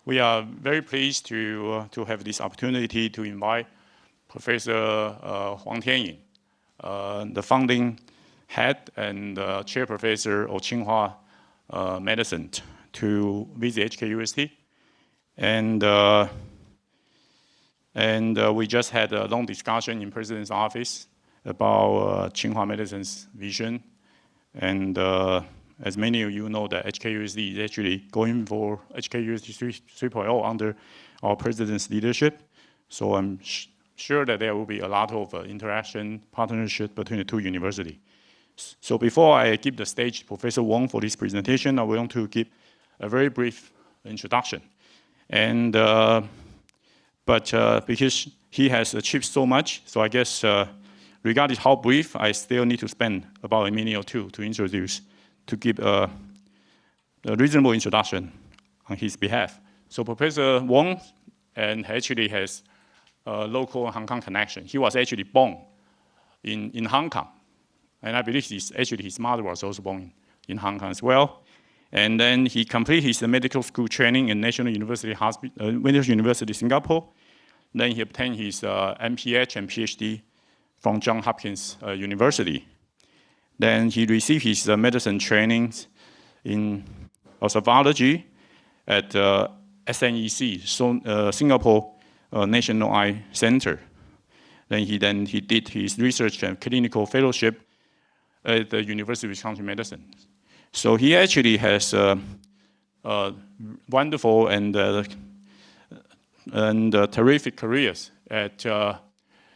We are very pleased to have this opportunity to invite Professor WONG Tien Yin, the founding head and chair professor of Tsinghua Medicine, to visit HKUST. And we just had a long discussion in President's office about Tsinghua Medicine's vision. And as many of you know, that HKUST is actually going for HKUST 3.0 under our President's leadership. So I'm sure that there will be a lot of interaction, partnership between the two universities. So before I give the stage to Professor Wong for this presentation, I want to give a very brief introduction. And because he has achieved so much, so I guess regardless how brief, I still need to spend about a minute or two to give a reasonable introduction on his behalf. So Professor Wong actually has a local Hong Kong connection. He was actually born in Hong Kong. And I believe his mother was also born in Hong Kong as well. And then he completed his medical school training in National University Singapore. Then he obtained his MPH and PhD from Johns Hopkins University. Then he received his medicine trainings in ophthalmology at SNEC, Singapore National Eye Center. Then he did his research and clinical fellowship at the University of Wisconsin Medicine. So he actually has wonderful and terrific careers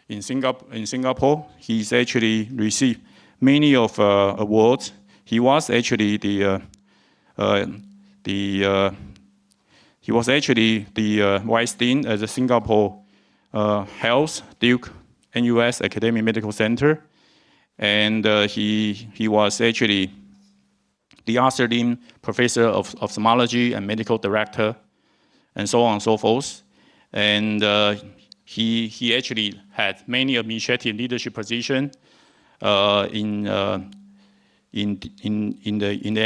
in Singapore. He's actually received many of awards. He was actually the Vice Dean at the Singapore Health Duke NUS Academic Medical Center, and he was actually the Arthur Lim Professor of Ophthalmology and Medical Director, and so on and so forth. And he actually had many administrative leadership positions in the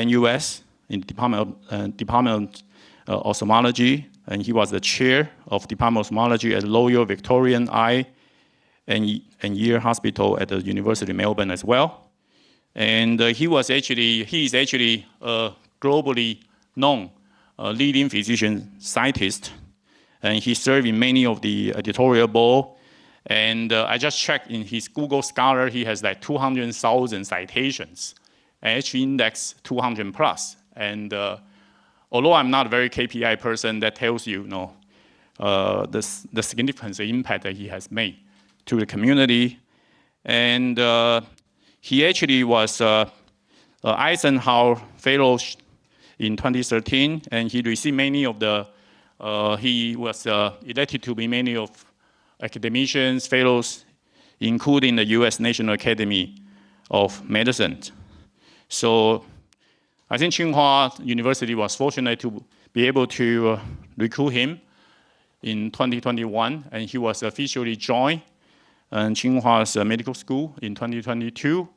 NUS, in the Department of Ophthalmology, and he was the chair of Department of Ophthalmology at Royal Victorian Eye and Ear Hospital at the University of Melbourne as well. And he is actually a globally known leading physician scientist, and he served in many of the editorial board. And I just checked in his Google Scholar, he has like 200,000 citations, and actually index 200 plus. And although I'm not a very KPI person, that tells you, the significance, the impact that he has made to the community. And he actually was Eisenhower Fellow in 2013, and he received many of the, he was elected to be many of academicians, fellows, including the US National Academy of Medicine. So I think Tsinghua University was fortunate to be able to recruit him in 2021, and he was officially joined Tsinghua's medical school in 2022,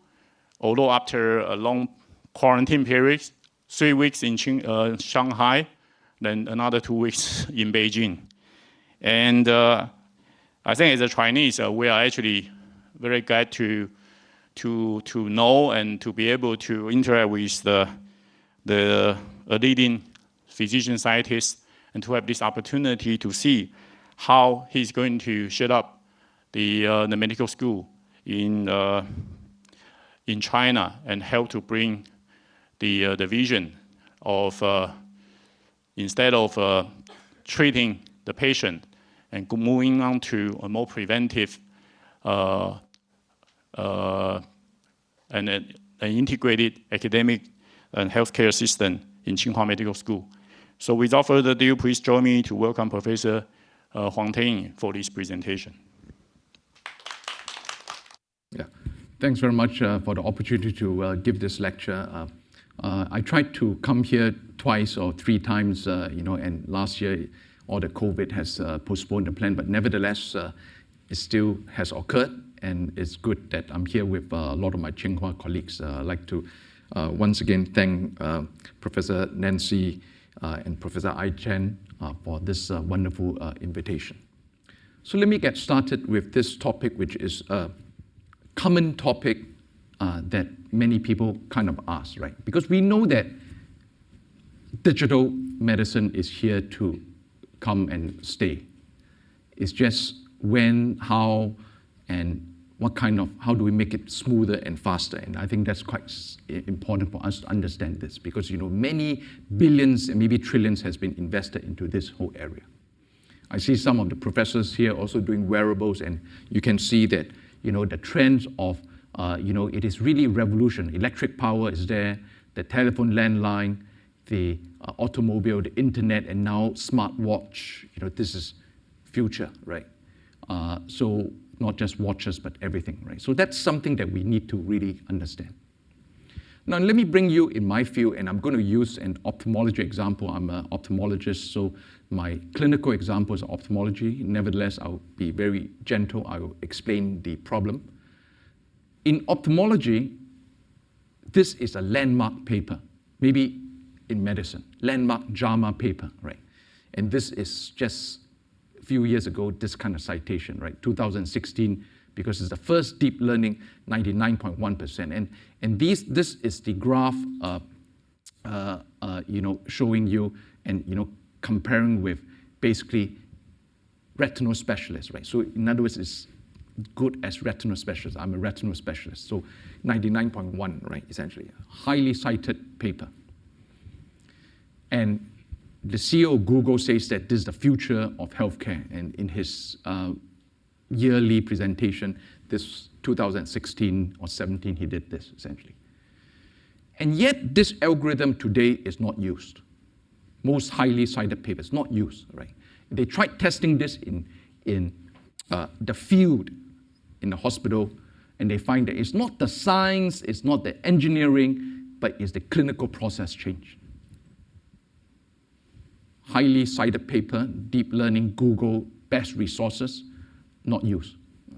although after a long quarantine period, 3 weeks in Shanghai, then another 2 weeks in Beijing. And I think as a Chinese, we are actually very glad to know and to be able to interact with the leading physician scientist, and to have this opportunity to see how he's going to set up the medical school in China and help to bring the vision of instead of treating the patient and moving on to a more preventive and an integrated academic and healthcare system in Tsinghua Medical School. So without further ado, please join me to welcome Professor WONG Tien Yin for this presentation. Yeah, thanks very much for the opportunity to give this lecture. I tried to come here twice or 3 times, and last year all the COVID has postponed the plan, but nevertheless, it still has occurred, and it's good that I'm here with a lot of my Tsinghua colleagues. I'd like to once again thank Professor Nancy and Professor Ai Chen for this wonderful invitation. So let me get started with this topic, which is a common topic that many people kind of ask, right? Because we know that digital medicine is here to come and stay. It's just when, how, and what kind of, how do we make it smoother and faster? And I think that's quite important for us to understand this because, you know, many billions and maybe trillions has been invested into this whole area. I see some of the professors here also doing wearables, and you can see that, you know, the trends of, you know, it is really revolution. Electric power is there, the telephone landline, the automobile, the internet, and now smartwatch. You know, this is future, right? So not just watches, but everything, right? So that's something that we need to really understand. Now, let me bring you in my field, and I'm going to use an ophthalmology example. I'm an ophthalmologist, so my clinical example is ophthalmology. Nevertheless, I'll be very gentle. I will explain the problem. In ophthalmology, this is a landmark paper, maybe in medicine, landmark JAMA paper, right? And this is just a few years ago, this kind of citation, right? 2016, because it's the first deep learning, 99.1%. And this is the graph, you know, showing you and, you know, comparing with basically retinal specialists, right? So in other words, it's good as retinal specialist. I'm a retinal specialist. So 99.1, right, essentially. Highly cited paper. And the CEO of Google says that this is the future of healthcare. And in his yearly presentation, this 2016 or 17, he did this, essentially. And yet, this algorithm today is not used. Most highly cited papers, not used, right? They tried testing this in the field, in the hospital, and they find that it's not the science, it's not the engineering, but it's the clinical process change. Highly cited paper, deep learning, Google, best resources, not used.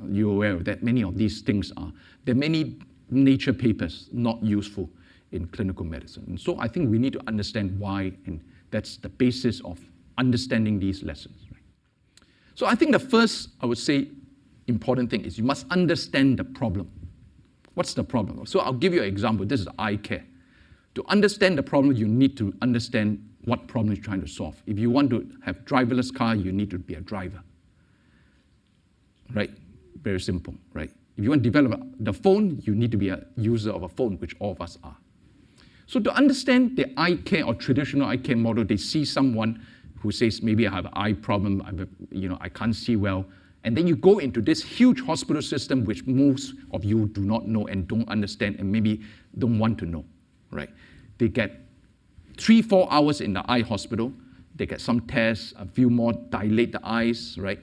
You're aware that many of these things are. There are many Nature papers not useful in clinical medicine. And so I think we need to understand why, and that's the basis of understanding these lessons. Right? So I think the first, I would say, important thing is you must understand the problem. What's the problem? So I'll give you an example. This is eye care. To understand the problem, you need to understand what problem you're trying to solve. If you want to have driverless car, you need to be a driver. Right? Very simple, right? If you want to develop the phone, you need to be a user of a phone, which all of us are. So to understand the eye care or traditional eye care model, they see someone who says, maybe I have an eye problem, I can't see well. And then you go into this huge hospital system, which most of you do not know and don't understand and maybe don't want to know, right? They get 3-4 hours in the eye hospital. They get some tests, a few more, dilate the eyes, right?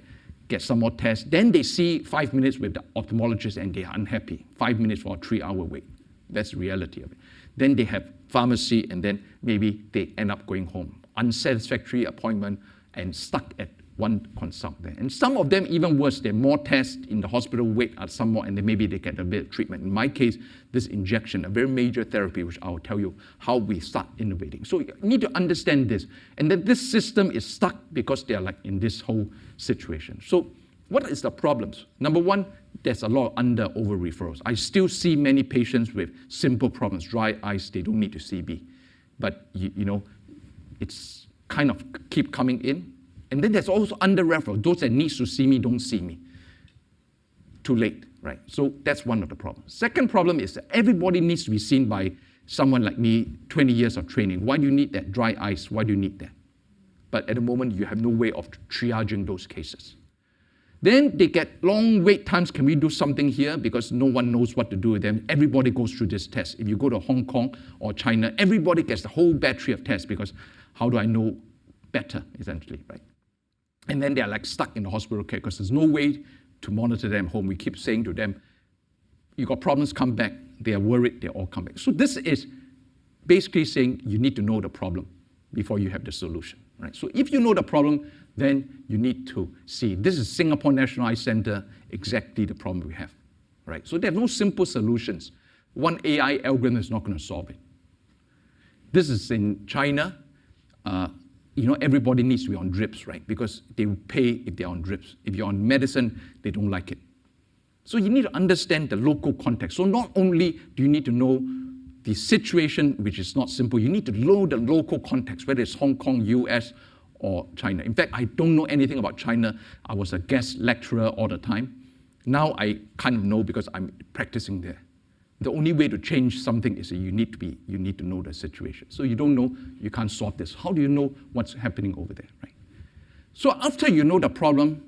Get some more tests. Then they see 5 minutes with the ophthalmologist and they are unhappy. 5 minutes for a 3-hour wait. That's the reality of it. Then they have pharmacy and then maybe they end up going home. Unsatisfactory appointment and stuck at one consult there. And some of them even worse, there are more tests in the hospital, wait at some more, and then maybe they get a bit of treatment. In my case, this injection, a very major therapy, which I'll tell you how we start innovating. So you need to understand this. And then this system is stuck because they're like in this whole situation. So what is the problems? Number one, there's a lot of over referrals. I still see many patients with simple problems, dry eyes, they don't need to CB. But you know, it's kind of keep coming in. And then there's also under referral. Those that need to see me don't see me. Too late, right? So that's one of the problems. Second problem is that everybody needs to be seen by someone like me, 20 years of training. Why do you need that? Dry eyes, why do you need that? But at the moment, you have no way of triaging those cases. Then they get long wait times. Can we do something here? Because no one knows what to do with them. Everybody goes through this test. If you go to Hong Kong or China, everybody gets the whole battery of tests because how do I know better, essentially, right? And then they're like stuck in the hospital care because there's no way to monitor them home. We keep saying to them, you got problems, come back. They are worried, they all come back. So this is basically saying you need to know the problem before you have the solution, right? So if you know the problem, then you need to see. This is Singapore National Eye Center, exactly the problem we have, right? So there are no simple solutions. One AI algorithm is not going to solve it. This is in China. everybody needs to be on drips, right? Because they will pay if they're on drips. If you're on medicine, they don't like it. So you need to understand the local context. So not only do you need to know the situation, which is not simple, you need to know the local context, whether it's Hong Kong, US, or China. In fact, I don't know anything about China. I was a guest lecturer all the time. Now I kind of know because I'm practicing there. The only way to change something is that you need to know the situation. So you don't know, you can't solve this. How do you know what's happening over there, right? So after you know the problem,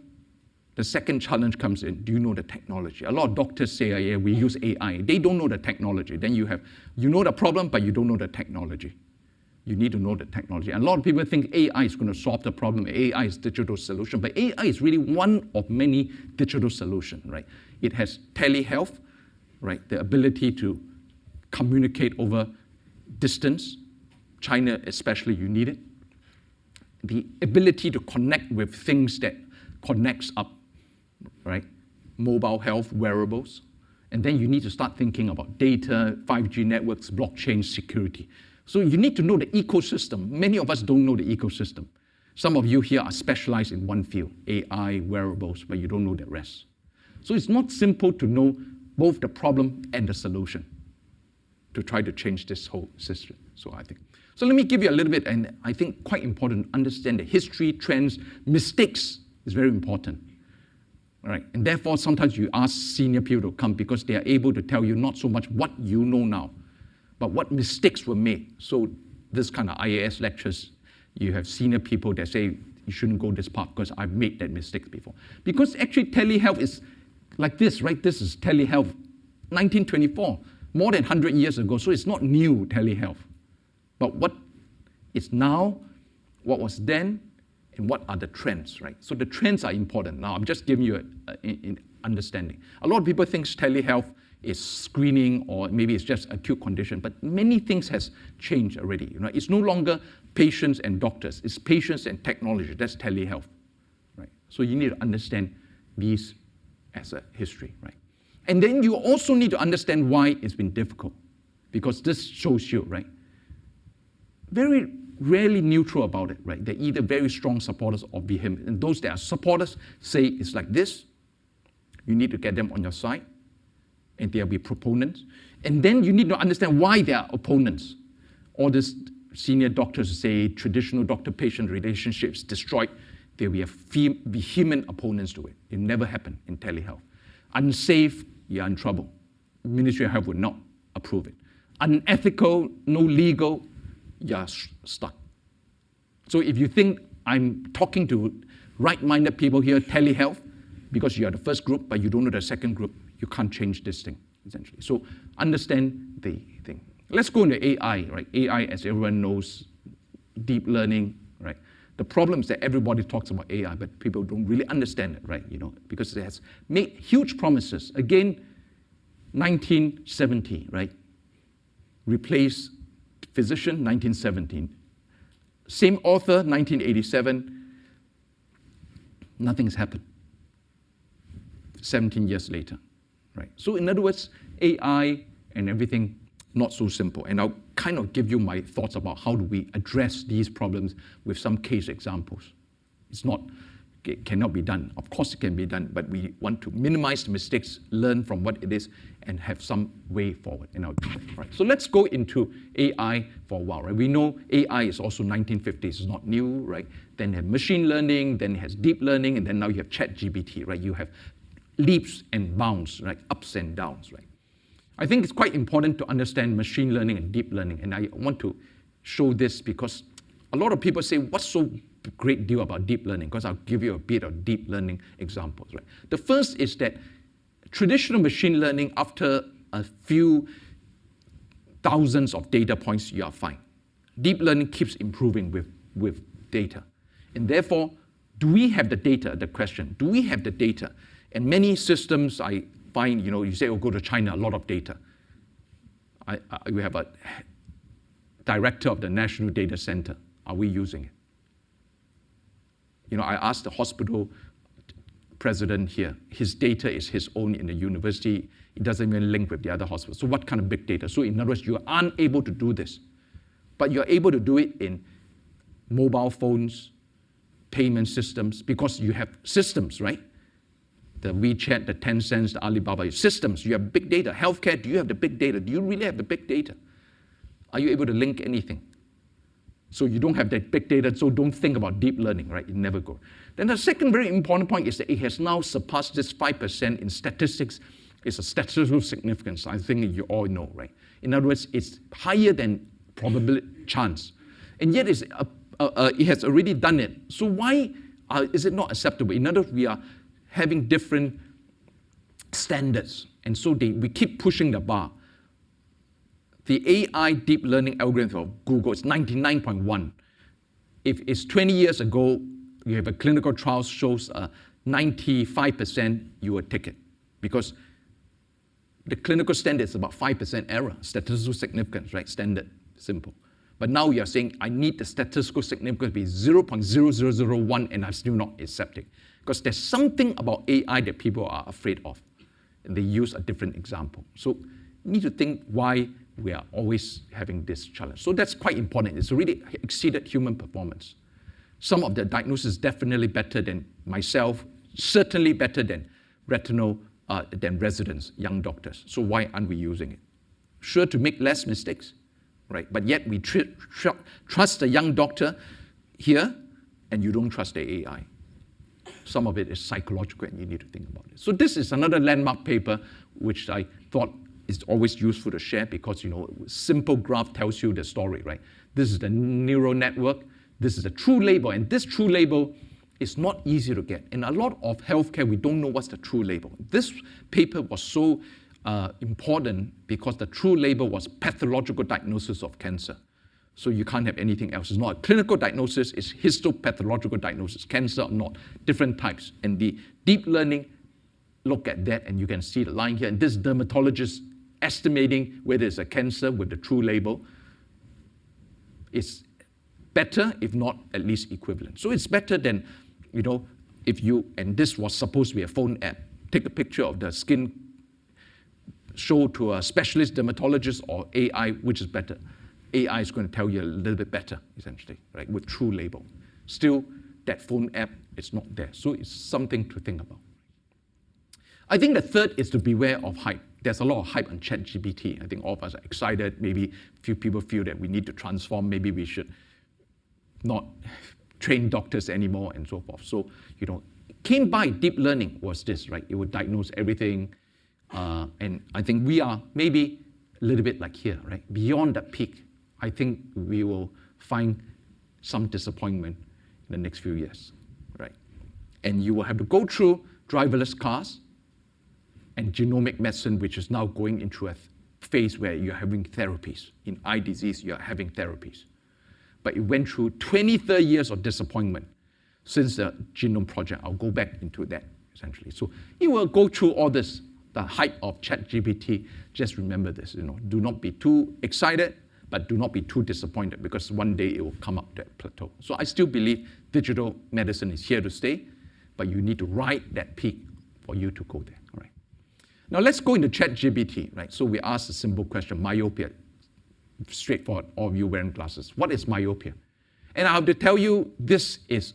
the second challenge comes in. Do you know the technology? A lot of doctors say, yeah, we use AI. They don't know the technology. Then you know the problem, but you don't know the technology. You need to know the technology. And a lot of people think AI is going to solve the problem. AI is digital solution. But AI is really one of many digital solutions, right? It has telehealth, right? The ability to communicate over distance. China especially, you need it. The ability to connect with things that connects up, right? Mobile health, wearables. And then you need to start thinking about data, 5G networks, blockchain, security. So you need to know the ecosystem. Many of us don't know the ecosystem. Some of you here are specialized in one field, AI, wearables, but you don't know the rest. So it's not simple to know both the problem and the solution to try to change this whole system, so I think. So let me give you a little bit, and I think quite important, understand the history, trends, mistakes is very important. All right? And therefore, sometimes you ask senior people to come because they are able to tell you not so much what you know now, but what mistakes were made. So this kind of IAS lectures, you have senior people that say, you shouldn't go this path because I've made that mistake before. Because actually telehealth is like this, right? This is telehealth, 1924, more than 100 years ago. So it's not new telehealth. But what is now, what was then, and what are the trends, right? So the trends are important. Now I'm just giving you an understanding. A lot of people think telehealth is screening or maybe it's just acute condition, but many things has changed already. It's no longer patients and doctors, it's patients and technology. That's telehealth, right? So you need to understand these as a history, right? And then you also need to understand why it's been difficult, because this shows you, right? Very rarely neutral about it, right? They're either very strong supporters or vehement. And those that are supporters say it's like this. You need to get them on your side. And there'll be proponents. And then you need to understand why they are opponents. All these senior doctors say traditional doctor-patient relationships destroyed. There will be vehement opponents to it. It never happened in telehealth. Unsafe, you're in trouble. Ministry of Health would not approve it. Unethical, no legal, you're stuck. So if you think I'm talking to right-minded people here, telehealth, because you are the first group, but you don't know the second group, you can't change this thing, essentially. So understand the thing. Let's go into AI, right? AI, as everyone knows, deep learning, right? The problem is that everybody talks about AI, but people don't really understand it, right? Because it has made huge promises. Again, 1970, right? Replace physician, 1917. Same author, 1987. Nothing's happened. 17 years later. Right. So in other words, AI and everything, not so simple. And I'll kind of give you my thoughts about how do we address these problems with some case examples. It cannot be done. Of course it can be done, but we want to minimize the mistakes, learn from what it is, and have some way forward. And I'll do that. Right. So let's go into AI for a while. Right. We know AI is also 1950s. It's not new, right? Then you have machine learning, then it has deep learning, and then now you have ChatGPT, right? You have leaps and bounds, right? Ups and downs, right? I think it's quite important to understand machine learning and deep learning, and I want to show this because a lot of people say, what's so great deal about deep learning? Because I'll give you a bit of deep learning examples, right? The first is that traditional machine learning, after a few thousands of data points, you are fine. Deep learning keeps improving with data. And therefore, do we have the data? The question, do we have the data? And many systems, I find, you say, oh, go to China, a lot of data. We have a director of the National Data Center. Are we using it? I asked the hospital president here. His data is his own in the university. It doesn't even link with the other hospitals. So what kind of big data? So in other words, you aren't able to do this. But you're able to do it in mobile phones, payment systems, because you have systems, right? The WeChat, the Tencent, the Alibaba, systems, you have big data. Healthcare, do you have the big data? Do you really have the big data? Are you able to link anything? So you don't have that big data, so don't think about deep learning, right? It never go. Then the second very important point is that it has now surpassed this 5% in statistics. It's a statistical significance. I think you all know, right? In other words, it's higher than probability chance. And yet it has already done it. So why is it not acceptable? In other words, we are having different standards. And so we keep pushing the bar. The AI deep learning algorithm of Google is 99.1. If it's 20 years ago, you have a clinical trial shows 95%, you will take it. Because the clinical standard is about 5% error, statistical significance, right? Standard, simple. But now you're saying, I need the statistical significance to be 0.0001 and I'm still not accepting. Because there's something about AI that people are afraid of. And they use a different example. So you need to think why we are always having this challenge. So that's quite important. It's already exceeded human performance. Some of the diagnosis definitely better than myself, certainly better than retinal, than residents, young doctors. So why aren't we using it? Sure to make less mistakes, right? But yet we trust the young doctor here, and you don't trust the AI. Some of it is psychological, and you need to think about it. So this is another landmark paper, which I thought is always useful to share because, simple graph tells you the story, right? This is the neural network. This is a true label, and this true label is not easy to get. In a lot of healthcare, we don't know what's the true label. This paper was so important because the true label was pathological diagnosis of cancer. So you can't have anything else. It's not a clinical diagnosis, it's histopathological diagnosis, cancer or not, different types. And the deep learning look at that, and you can see the line here. And this dermatologist estimating whether it's a cancer with the true label is better, if not at least equivalent. So it's better than, if you, and this was supposed to be a phone app, take a picture of the skin, show to a specialist dermatologist or AI, which is better. AI is going to tell you a little bit better, essentially, right, with true label. Still, that phone app is not there. So it's something to think about. I think the third is to beware of hype. There's a lot of hype on ChatGPT. I think all of us are excited. Maybe a few people feel that we need to transform. Maybe we should not train doctors anymore and so forth. So, came by deep learning was this, right? It would diagnose everything. And I think we are maybe a little bit like here, right? Beyond that peak, I think we will find some disappointment in the next few years, right? And you will have to go through driverless cars and genomic medicine, which is now going into a phase where you're having therapies. In eye disease, you're having therapies. But it went through 20, 30 years of disappointment since the Genome Project. I'll go back into that, essentially. So you will go through all this, the hype of ChatGPT. Just remember this, do not be too excited, but do not be too disappointed, because one day it will come up to that plateau. So I still believe digital medicine is here to stay, but you need to ride that peak for you to go there, all right? Now let's go into ChatGPT, right? So we asked a simple question, myopia. Straightforward, all of you wearing glasses. What is myopia? And I have to tell you, this is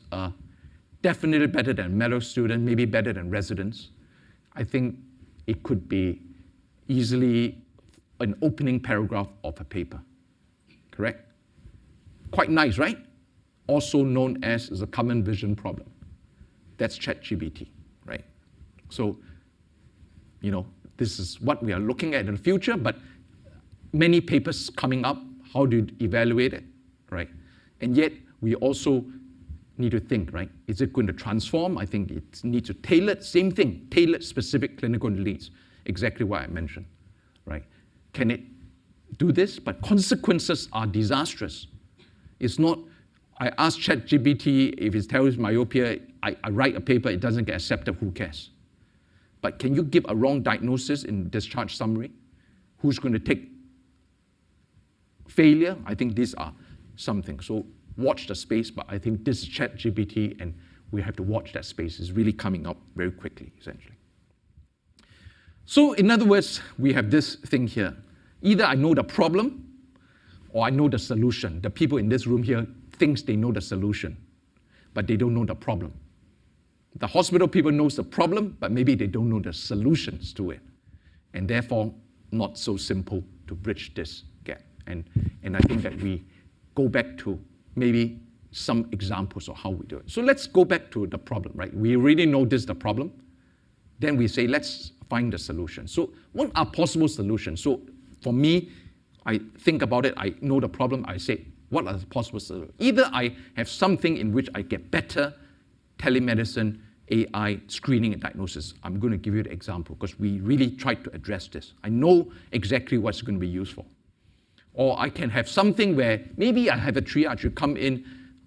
definitely better than medical student, maybe better than residents. I think it could be easily an opening paragraph of a paper, correct? Quite nice, right? Also known as the common vision problem. That's ChatGPT, right? So, this is what we are looking at in the future, but many papers coming up, how do you evaluate it, right? And yet, we also need to think, right? Is it going to transform? I think it needs to tailor, same thing, tailor specific clinical needs, exactly what I mentioned, right? Can it do this? But consequences are disastrous. It's not, I ask ChatGPT, if it tells myopia, I write a paper, it doesn't get accepted, who cares? But can you give a wrong diagnosis in discharge summary? Who's going to take failure? I think these are something. So watch the space, but I think this is ChatGPT, and we have to watch that space. It's really coming up very quickly, essentially. So in other words, we have this thing here. Either I know the problem or I know the solution. The people in this room here thinks they know the solution, but they don't know the problem. The hospital people knows the problem, but maybe they don't know the solutions to it. And therefore, not so simple to bridge this gap. And I think that we go back to maybe some examples of how we do it. So let's go back to the problem, right? We already know this is the problem. Then we say, let's find the solution. So what are possible solutions? So for me, I think about it, I know the problem, I say, what are the possible solutions? Either I have something in which I get better telemedicine, AI, screening and diagnosis. I'm going to give you the example because we really tried to address this. I know exactly what's going to be useful. Or I can have something where maybe I have a triage, you come in,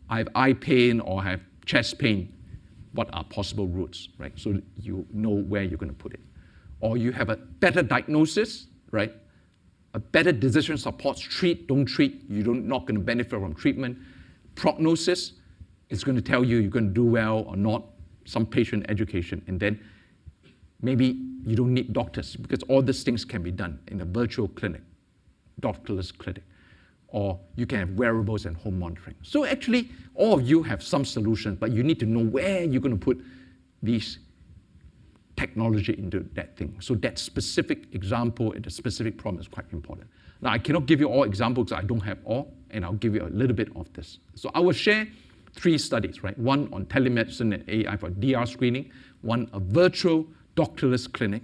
I have eye pain or I have chest pain. What are possible routes, right? So you know where you're going to put it. Or you have a better diagnosis, right? A better decision support, treat, don't treat, you're not going to benefit from treatment. Prognosis is going to tell you you're going to do well or not, some patient education, and then maybe you don't need doctors because all these things can be done in a virtual clinic, doctorless clinic, or you can have wearables and home monitoring. So actually, all of you have some solutions, but you need to know where you're going to put these technology into that thing. So that specific example and the specific problem is quite important. Now, I cannot give you all examples because I don't have all, and I'll give you a little bit of this. So I will share 3 studies, right? One on telemedicine and AI for DR screening, one a virtual doctorless clinic,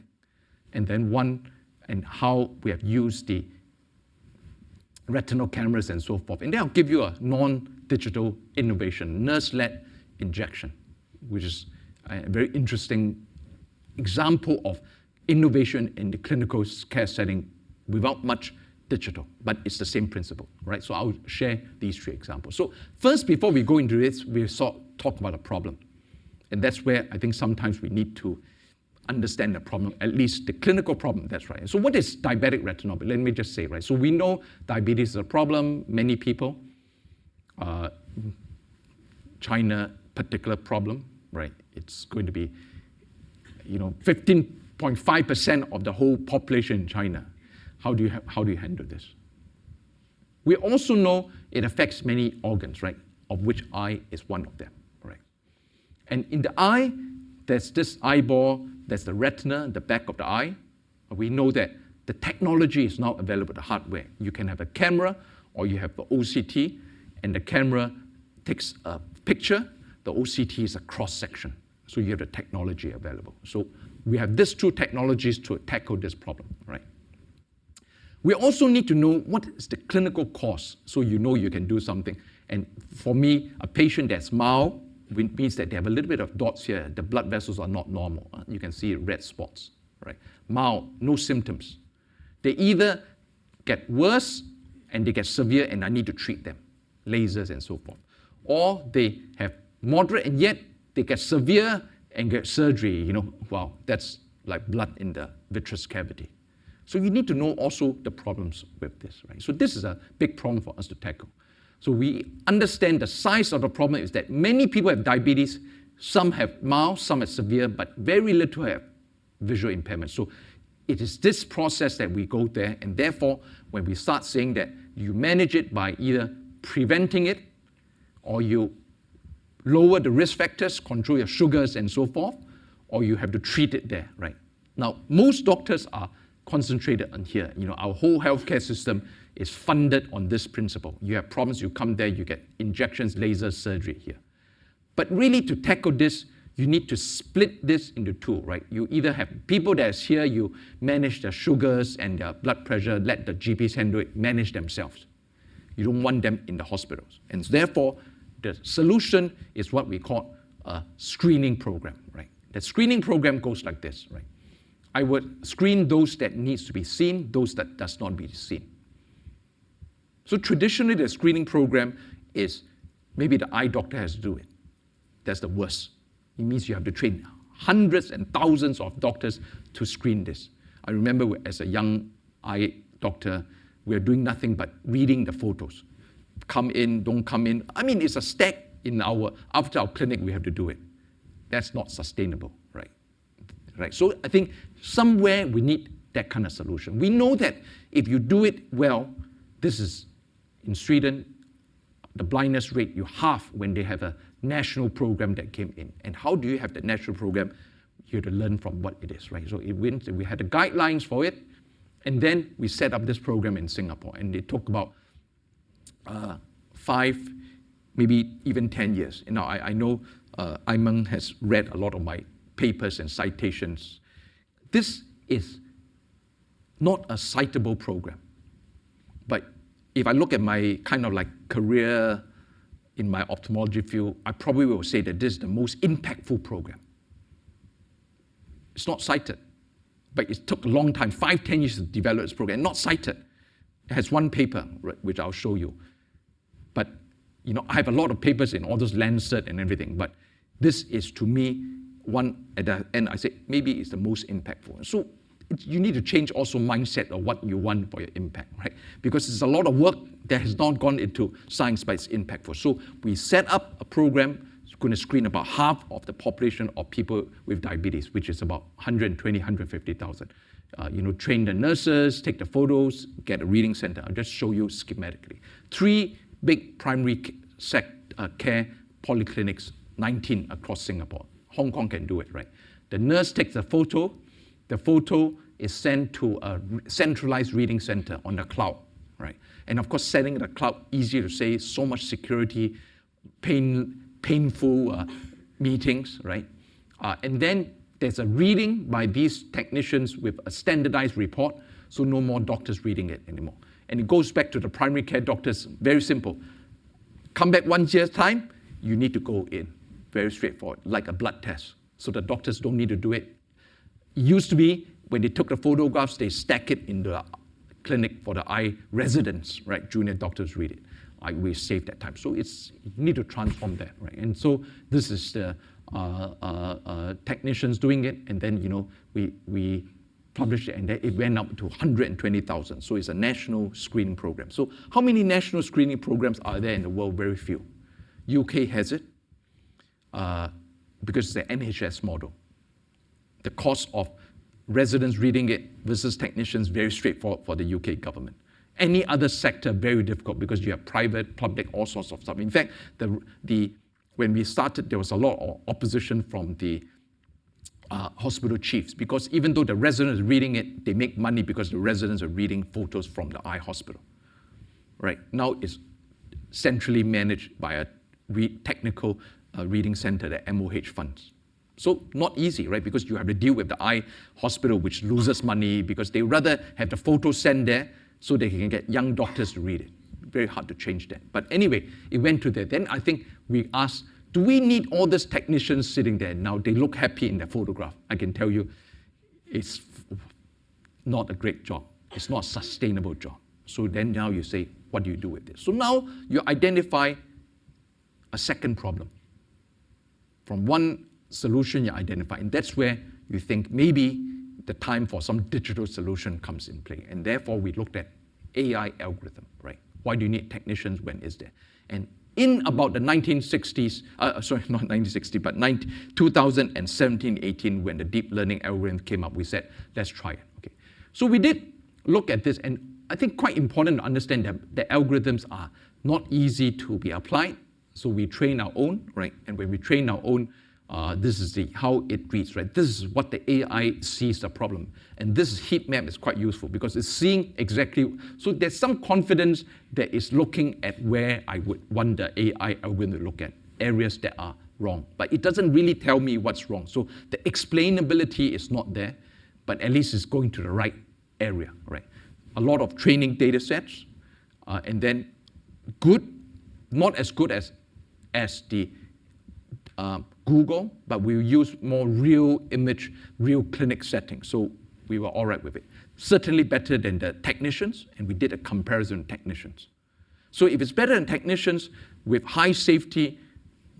and then one and how we have used the retinal cameras and so forth. And then I'll give you a non-digital innovation, nurse-led injection, which is a very interesting example of innovation in the clinical care setting without much digital, but it's the same principle, right? So I'll share these 3 examples. So first, before we go into this, we talk about a problem. And that's where I think sometimes we need to understand the problem, at least the clinical problem, that's right. So what is diabetic retinopathy? Let me just say, right? So we know diabetes is a problem, many people. China, particular problem, right? It's going to be, 15.5% of the whole population in China. How do you handle this? We also know it affects many organs, right? Of which eye is one of them, right? And in the eye, there's this eyeball, there's the retina, the back of the eye. We know that the technology is now available, the hardware. You can have a camera or you have the OCT, and the camera takes a picture. The OCT is a cross-section. So you have the technology available. So we have these 2 technologies to tackle this problem, right? We also need to know what is the clinical cost so you know you can do something. And for me, a patient that's mild means that they have a little bit of dots here. The blood vessels are not normal. You can see red spots, right? Mild, no symptoms. They either get worse and they get severe and I need to treat them, lasers and so forth. Or they have moderate and yet they get severe and get surgery, wow, that's like blood in the vitreous cavity. So you need to know also the problems with this, right? So this is a big problem for us to tackle. So we understand the size of the problem is that many people have diabetes, some have mild, some have severe, but very little have visual impairment. So it is this process that we go there, and therefore, when we start saying that you manage it by either preventing it or you lower the risk factors, control your sugars and so forth, or you have to treat it there, right? Now, most doctors are concentrated on here. Our whole healthcare system is funded on this principle. You have problems, you come there, you get injections, lasers, surgery here. But really to tackle this, you need to split this into 2, right? You either have people that's here, you manage their sugars and their blood pressure, let the GPs handle it, manage themselves. You don't want them in the hospitals. And therefore, the solution is what we call a screening program, right? The screening program goes like this, right? I would screen those that needs to be seen, those that does not be seen. So traditionally, the screening program is maybe the eye doctor has to do it. That's the worst. It means you have to train hundreds and thousands of doctors to screen this. I remember as a young eye doctor, we were doing nothing but reading the photos. Come in, don't come in. I mean, it's a stack after our clinic, we have to do it. That's not sustainable, right? Right. So I think somewhere we need that kind of solution. We know that if you do it well, this is in Sweden, the blindness rate, you halve when they have a national program that came in. And how do you have the national program? You have to learn from what it is, right? So we had the guidelines for it, and then we set up this program in Singapore, and it took about 5, maybe even 10 years. You know, I know Ayman has read a lot of my papers and citations. This is not a citable program. But if I look at my kind of like career in my ophthalmology field, I probably will say that this is the most impactful program. It's not cited, but it took a long time, 5, 10 years to develop this program, not cited. It has one paper, which I'll show you. But you know, I have a lot of papers in all those Lancet and everything, but this is, to me, one at the end, I say, maybe it's the most impactful. So you need to change also mindset of what you want for your impact, right? Because there's a lot of work that has not gone into science, but it's impactful. So we set up a program that's going to screen about half of the population of people with diabetes, which is about 120, 150,000. You know, train the nurses, take the photos, get a reading center. I'll just show you schematically. 3 big primary care polyclinics, 19 across Singapore. Hong Kong can do it, right? The nurse takes a photo. The photo is sent to a centralized reading center on the cloud, right? And of course, setting the cloud, easy to say, so much security, painful meetings, right? And then there's a reading by these technicians with a standardized report, so no more doctors reading it anymore. And it goes back to the primary care doctors, very simple. Come back 1 year's time, you need to go in. Very straightforward, like a blood test. So the doctors don't need to do it. It used to be, when they took the photographs, they stack it in the clinic for the eye residents, right? Junior doctors read it. We save that time. So you need to transform that, right? And so this is the technicians doing it, and then, you know, we published it, and then it went up to 120,000. So it's a national screening program. So how many national screening programs are there in the world? Very few. UK has it because it's the NHS model. The cost of residents reading it versus technicians, very straightforward for the UK government. Any other sector, very difficult because you have private, public, all sorts of stuff. In fact, when we started, there was a lot of opposition from the hospital chiefs, because even though the residents are reading it, they make money because the residents are reading photos from the eye hospital. Right? Now it's centrally managed by a technical reading center, the MOH funds. So not easy, right? Because you have to deal with the eye hospital, which loses money because they rather have the photo sent there so they can get young doctors to read it. Very hard to change that. But anyway, it went to there. Then I think we asked, do we need all these technicians sitting there? Now they look happy in their photograph. I can tell you, it's not a great job. It's not a sustainable job. So then now you say, what do you do with this? So now you identify a second problem. From one solution you identify, and that's where you think maybe the time for some digital solution comes in play. And therefore we looked at AI algorithm, right? Why do you need technicians when is there? And in about the 1960s, sorry, not 1960, but 2017, 18, when the deep learning algorithm came up, we said, let's try it. Okay. So we did look at this, and I think quite important to understand that the algorithms are not easy to be applied. So we train our own, right? And when we train our own, this is how it reads, right? This is what the AI sees the problem. And this heat map is quite useful because it's seeing exactly, so there's some confidence that it's looking at where I would want the AI algorithm to look at, areas that are wrong. But it doesn't really tell me what's wrong. So the explainability is not there, but at least it's going to the right area, right? A lot of training data sets, and then good, not as good as the Google, but we use more real image, real clinic settings. So we were all right with it. Certainly better than the technicians, and we did a comparison with technicians. So if it's better than technicians with high safety,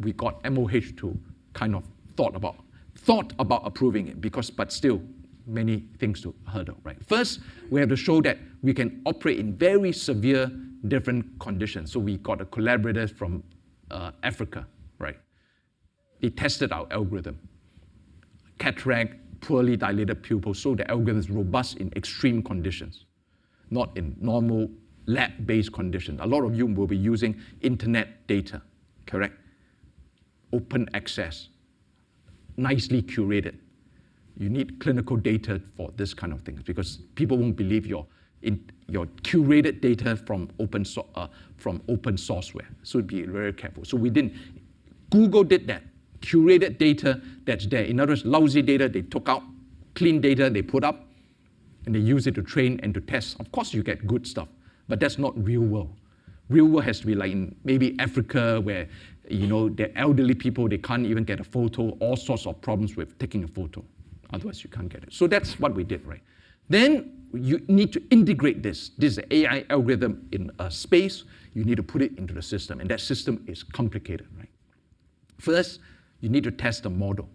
we got MOH to kind of thought about approving it, but still many things to hurdle, right? First, we have to show that we can operate in very severe different conditions. So we got a collaborator from Africa, right? They tested our algorithm. Cataract, poorly dilated pupils, so the algorithm is robust in extreme conditions, not in normal lab-based conditions. A lot of you will be using internet data, correct? Open access, nicely curated. You need clinical data for this kind of things because people won't believe your curated data from open sourceware. So be very careful. So we didn't. Google did that. Curated data that's there. In other words, lousy data they took out, clean data they put up, and they use it to train and to test. Of course, you get good stuff, but that's not real world. Real world has to be like in maybe Africa where, the elderly people, they can't even get a photo, all sorts of problems with taking a photo. Otherwise, you can't get it. So that's what we did, right? Then you need to integrate this. This is an AI algorithm in a space. You need to put it into the system, and that system is complicated, right? First, you need to test the model.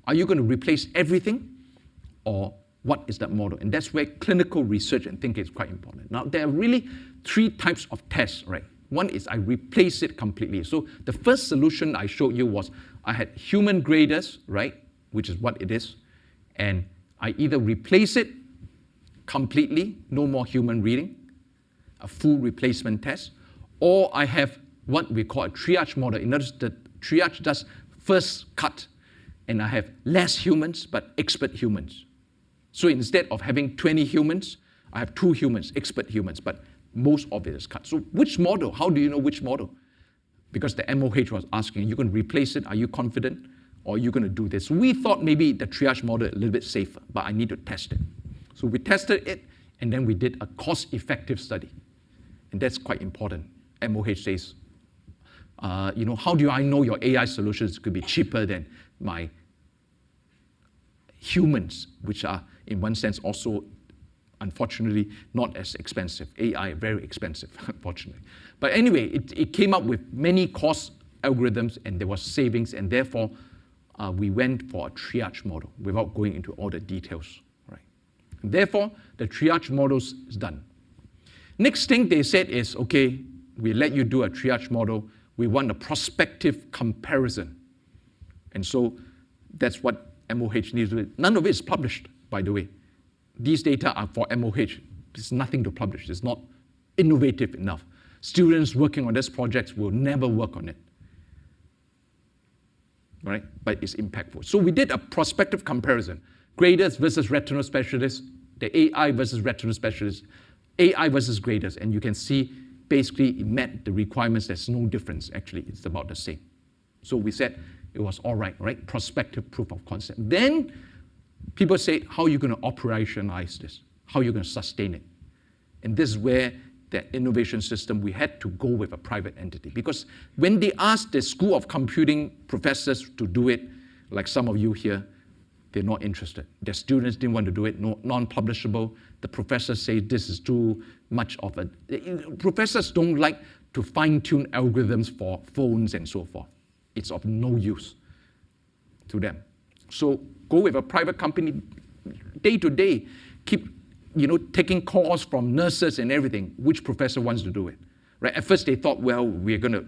Are you going to replace everything, or what is that model? And that's where clinical research and thinking is quite important. Now, there are really 3 types of tests, right? One is I replace it completely. So the first solution I showed you was I had human graders, right, which is what it is, and I either replace it completely, no more human reading, a full replacement test, or I have what we call a triage model. In other words, the triage does first cut, and I have less humans, but expert humans. So instead of having 20 humans, I have 2 humans, expert humans, but most of it is cut. So which model? How do you know which model? Because the MOH was asking, are you going to replace it? Are you confident? Or are you going to do this? We thought maybe the triage model is a little bit safer, but I need to test it. So we tested it, and then we did a cost-effective study. And that's quite important. MOH says, how do I know your AI solutions could be cheaper than my humans, which are, in one sense, also, unfortunately, not as expensive. AI, very expensive, unfortunately. But anyway, it came up with many cost algorithms, and there was savings, and therefore, we went for a triage model without going into all the details. Right? And therefore, the triage model is done. Next thing they said is, okay, we let you do a triage model. We want a prospective comparison. And so that's what MOH needs to do. None of it is published, by the way. These data are for MOH. There's nothing to publish. It's not innovative enough. Students working on this project will never work on it. Right? But it's impactful. So we did a prospective comparison. Graders versus retinal specialists, the AI versus retinal specialists, AI versus graders. And you can see basically it met the requirements. There's no difference, actually. It's about the same. So we said it was all right, right? Prospective proof of concept. Then people say, how are you going to operationalize this? How are you going to sustain it? And this is where that innovation system, we had to go with a private entity. Because when they asked the School of Computing professors to do it, like some of you here, they're not interested. Their students didn't want to do it, non-publishable. The professors say this is too much of a... Professors don't like to fine-tune algorithms for phones and so forth. It's of no use to them. So go with a private company, day to day, keep taking calls from nurses and everything. Which professor wants to do it? Right? At first they thought, well, we're going to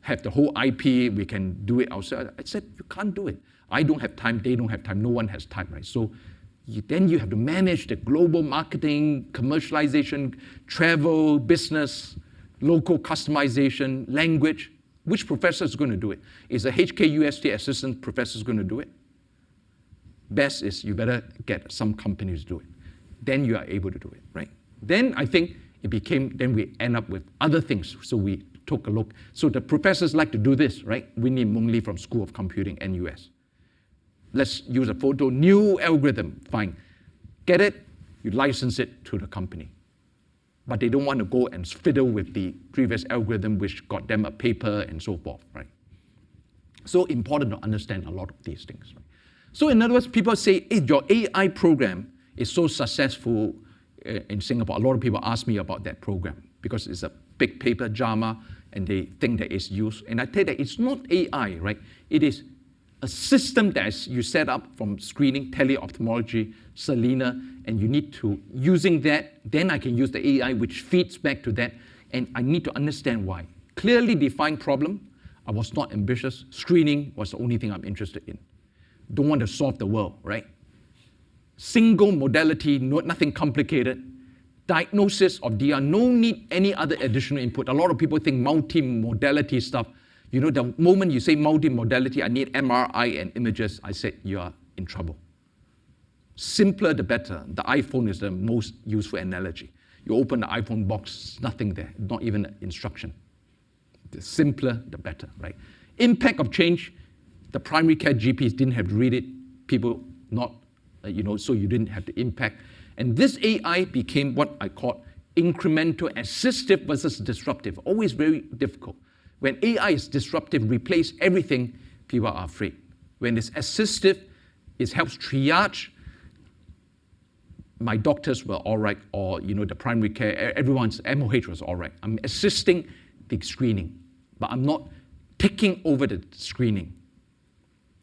have the whole IP, we can do it ourselves. I said, you can't do it. I don't have time, they don't have time, no one has time, right? So then you have to manage the global marketing, commercialization, travel, business, local customization, language. Which professor is going to do it? Is a HKUST assistant professor going to do it? Best is you better get some companies to do it. Then you are able to do it, right? Then I think it became, then we end up with other things. So we took a look. So the professors like to do this, right? Winnie Mung Lee from School of Computing, NUS. Let's use a photo, new algorithm, fine. Get it, you license it to the company. But they don't want to go and fiddle with the previous algorithm which got them a paper and so forth, right? So important to understand a lot of these things, right? So in other words, people say, hey, your AI program is so successful in Singapore. A lot of people ask me about that program because it's a big paper, JAMA, and they think that it's used. And I tell you that it's not AI, right? It is a system that you set up from screening, teleophthalmology, Selena, and you need to, using that, then I can use the AI which feeds back to that, and I need to understand why. Clearly defined problem. I was not ambitious. Screening was the only thing I'm interested in. Don't want to solve the world, right? Single modality, nothing complicated. diagnosis of DR, no need any other additional input. A lot of people think multi-modality stuff. You know, the moment you say multi-modality, I need MRI and images, I said you are in trouble. Simpler the better. The iPhone is the most useful analogy. You open the iPhone box, nothing there, not even an instruction. The simpler, the better, right? Impact of change, the primary care GPs didn't have to read it, people not, so you didn't have the impact. And this AI became what I call incremental, assistive versus disruptive, always very difficult. When AI is disruptive, replace everything, people are afraid. When it's assistive, it helps triage. My doctors were all right, or the primary care, everyone's MOH was all right. I'm assisting the screening, but I'm not taking over the screening,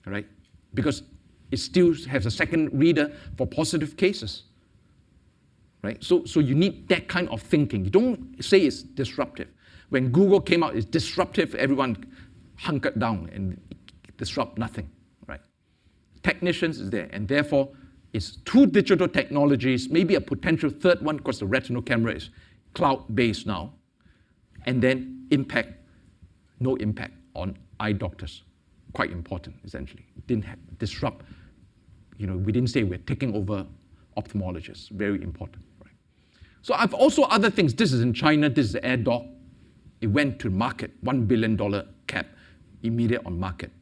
right? Because it still has a second reader for positive cases, right? So you need that kind of thinking. You don't say it's disruptive. When Google came out, it's disruptive, everyone hunkered down and disrupt nothing, right? Technicians is there, and therefore, it's two digital technologies, maybe a potential third one, because the retinal camera is cloud-based now, and then impact, no impact on eye doctors. Quite important, essentially. Didn't disrupt, we didn't say we're taking over ophthalmologists. Very important, right? So I've also other things. This is in China, this is the AirDoc. It went to market, $1 billion cap, immediate on market.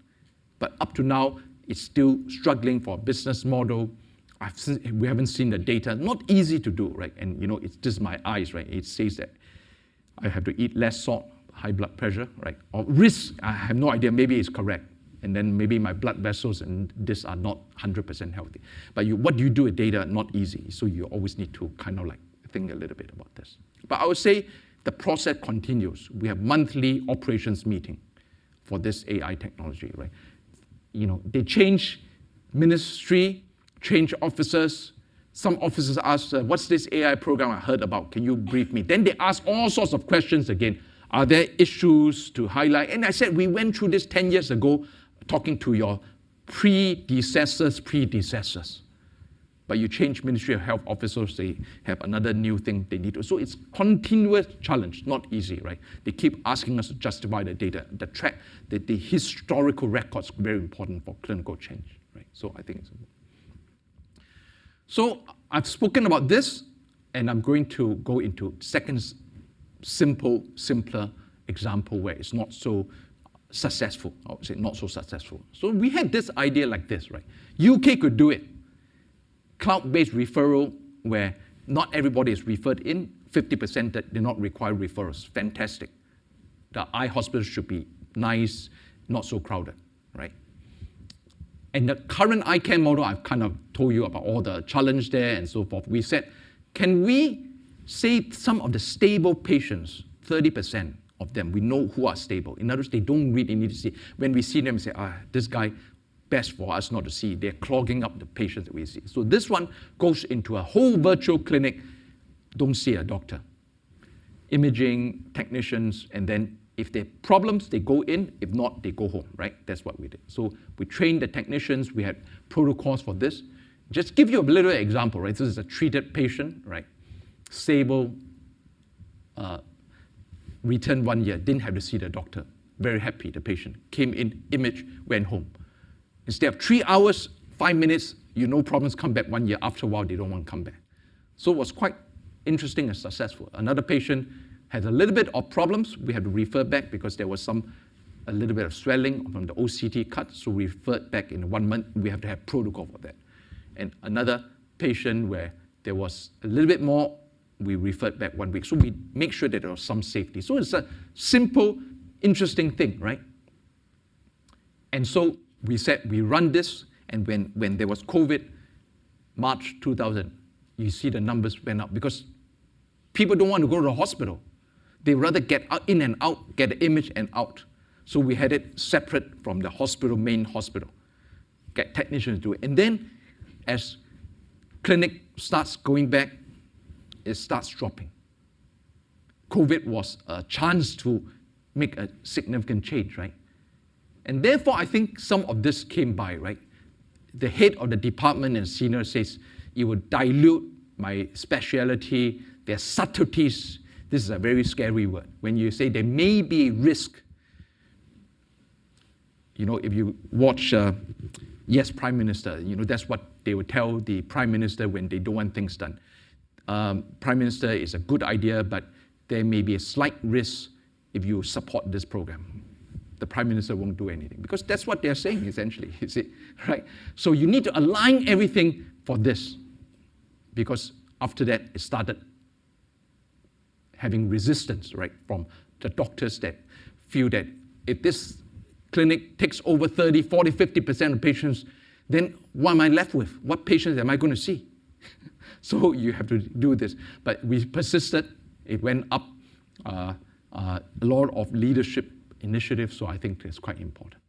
But up to now, it's still struggling for a business model. We haven't seen the data. Not easy to do, right? And it's just my eyes, right? It says that I have to eat less salt, high blood pressure, right? Or risk, I have no idea, maybe it's correct. And then maybe my blood vessels and this are not 100% healthy. But what do you do with data? Not easy. So you always need to kind of think a little bit about this. But I would say the process continues. We have monthly operations meeting for this AI technology, right? They change ministry, change officers. Some officers ask, what's this AI program I heard about? Can you brief me? Then they ask all sorts of questions again. Are there issues to highlight? And I said, we went through this 10 years ago, talking to your predecessors. But you change Ministry of Health officers, they have another new thing they need to. So it's continuous challenge, not easy, right? They keep asking us to justify the data, the track, the historical records, very important for clinical change, right? So I think it's important. So I've spoken about this, and I'm going to go into second simpler example where it's not so successful. I would say not so successful. So we had this idea like this, right? UK could do it. Cloud-based referral where not everybody is referred in, 50% that do not require referrals. Fantastic. The eye hospitals should be nice, not so crowded, right? And the current eye care model, I've kind of told you about all the challenge there and so forth. We said, can we say some of the stable patients, 30% of them, we know who are stable. In other words, they don't really need to see. When we see them, we say, this guy, best for us not to see. They're clogging up the patients that we see. So this one goes into a whole virtual clinic, don't see a doctor. Imaging, technicians, and then if there are problems, they go in. If not, they go home, right? That's what we did. So we trained the technicians. We had protocols for this. Just give you a little example, right? This is a treated patient, right? Stable, returned 1 year, didn't have to see the doctor. Very happy, the patient. Came in, image, went home. Instead of 3 hours, 5 minutes, no problems, come back 1 year. After a while, they don't want to come back. So it was quite interesting and successful. Another patient had a little bit of problems. We had to refer back because there was a little bit of swelling from the OCT cut. So we referred back in 1 month. We have to have protocol for that. And another patient where there was a little bit more, we referred back 1 week. So we make sure that there was some safety. So it's a simple, interesting thing, right? And so we said we run this, and when there was COVID, March 2000, you see the numbers went up because people don't want to go to the hospital. They rather get in and out, get the image and out. So we had it separate from the hospital, main hospital. Get technicians to do it. And then as clinic starts going back, it starts dropping. COVID was a chance to make a significant change, right? And therefore, I think some of this came by, right? The head of the department and senior says, it would dilute my specialty, there are subtleties. This is a very scary word. When you say there may be risk, if you watch Yes, Prime Minister, that's what they would tell the Prime Minister when they don't want things done. Prime Minister is a good idea, but there may be a slight risk if you support this program. The Prime Minister won't do anything, because that's what they're saying essentially, you see, right? So you need to align everything for this, because after that it started having resistance, right, from the doctors that feel that if this clinic takes over 30, 40, 50% of patients, then what am I left with? What patients am I going to see? So you have to do this. But we persisted. It went up a lot of leadership initiatives, so I think it's quite important.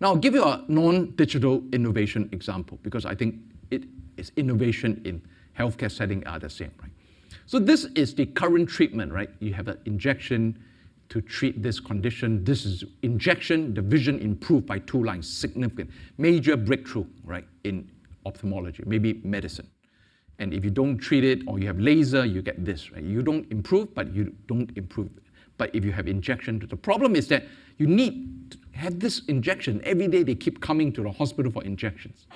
Now, I'll give you a non-digital innovation example, because I think it is innovation in healthcare setting are the same, right? So this is the current treatment, right? You have an injection to treat this condition. This is injection, the vision improved by 2 lines, significant, major breakthrough, right, in ophthalmology, maybe medicine. And if you don't treat it or you have laser, you get this, right? You don't improve, but you don't improve. But if you have injection, the problem is that you need to have this injection. Every day they keep coming to the hospital for injections.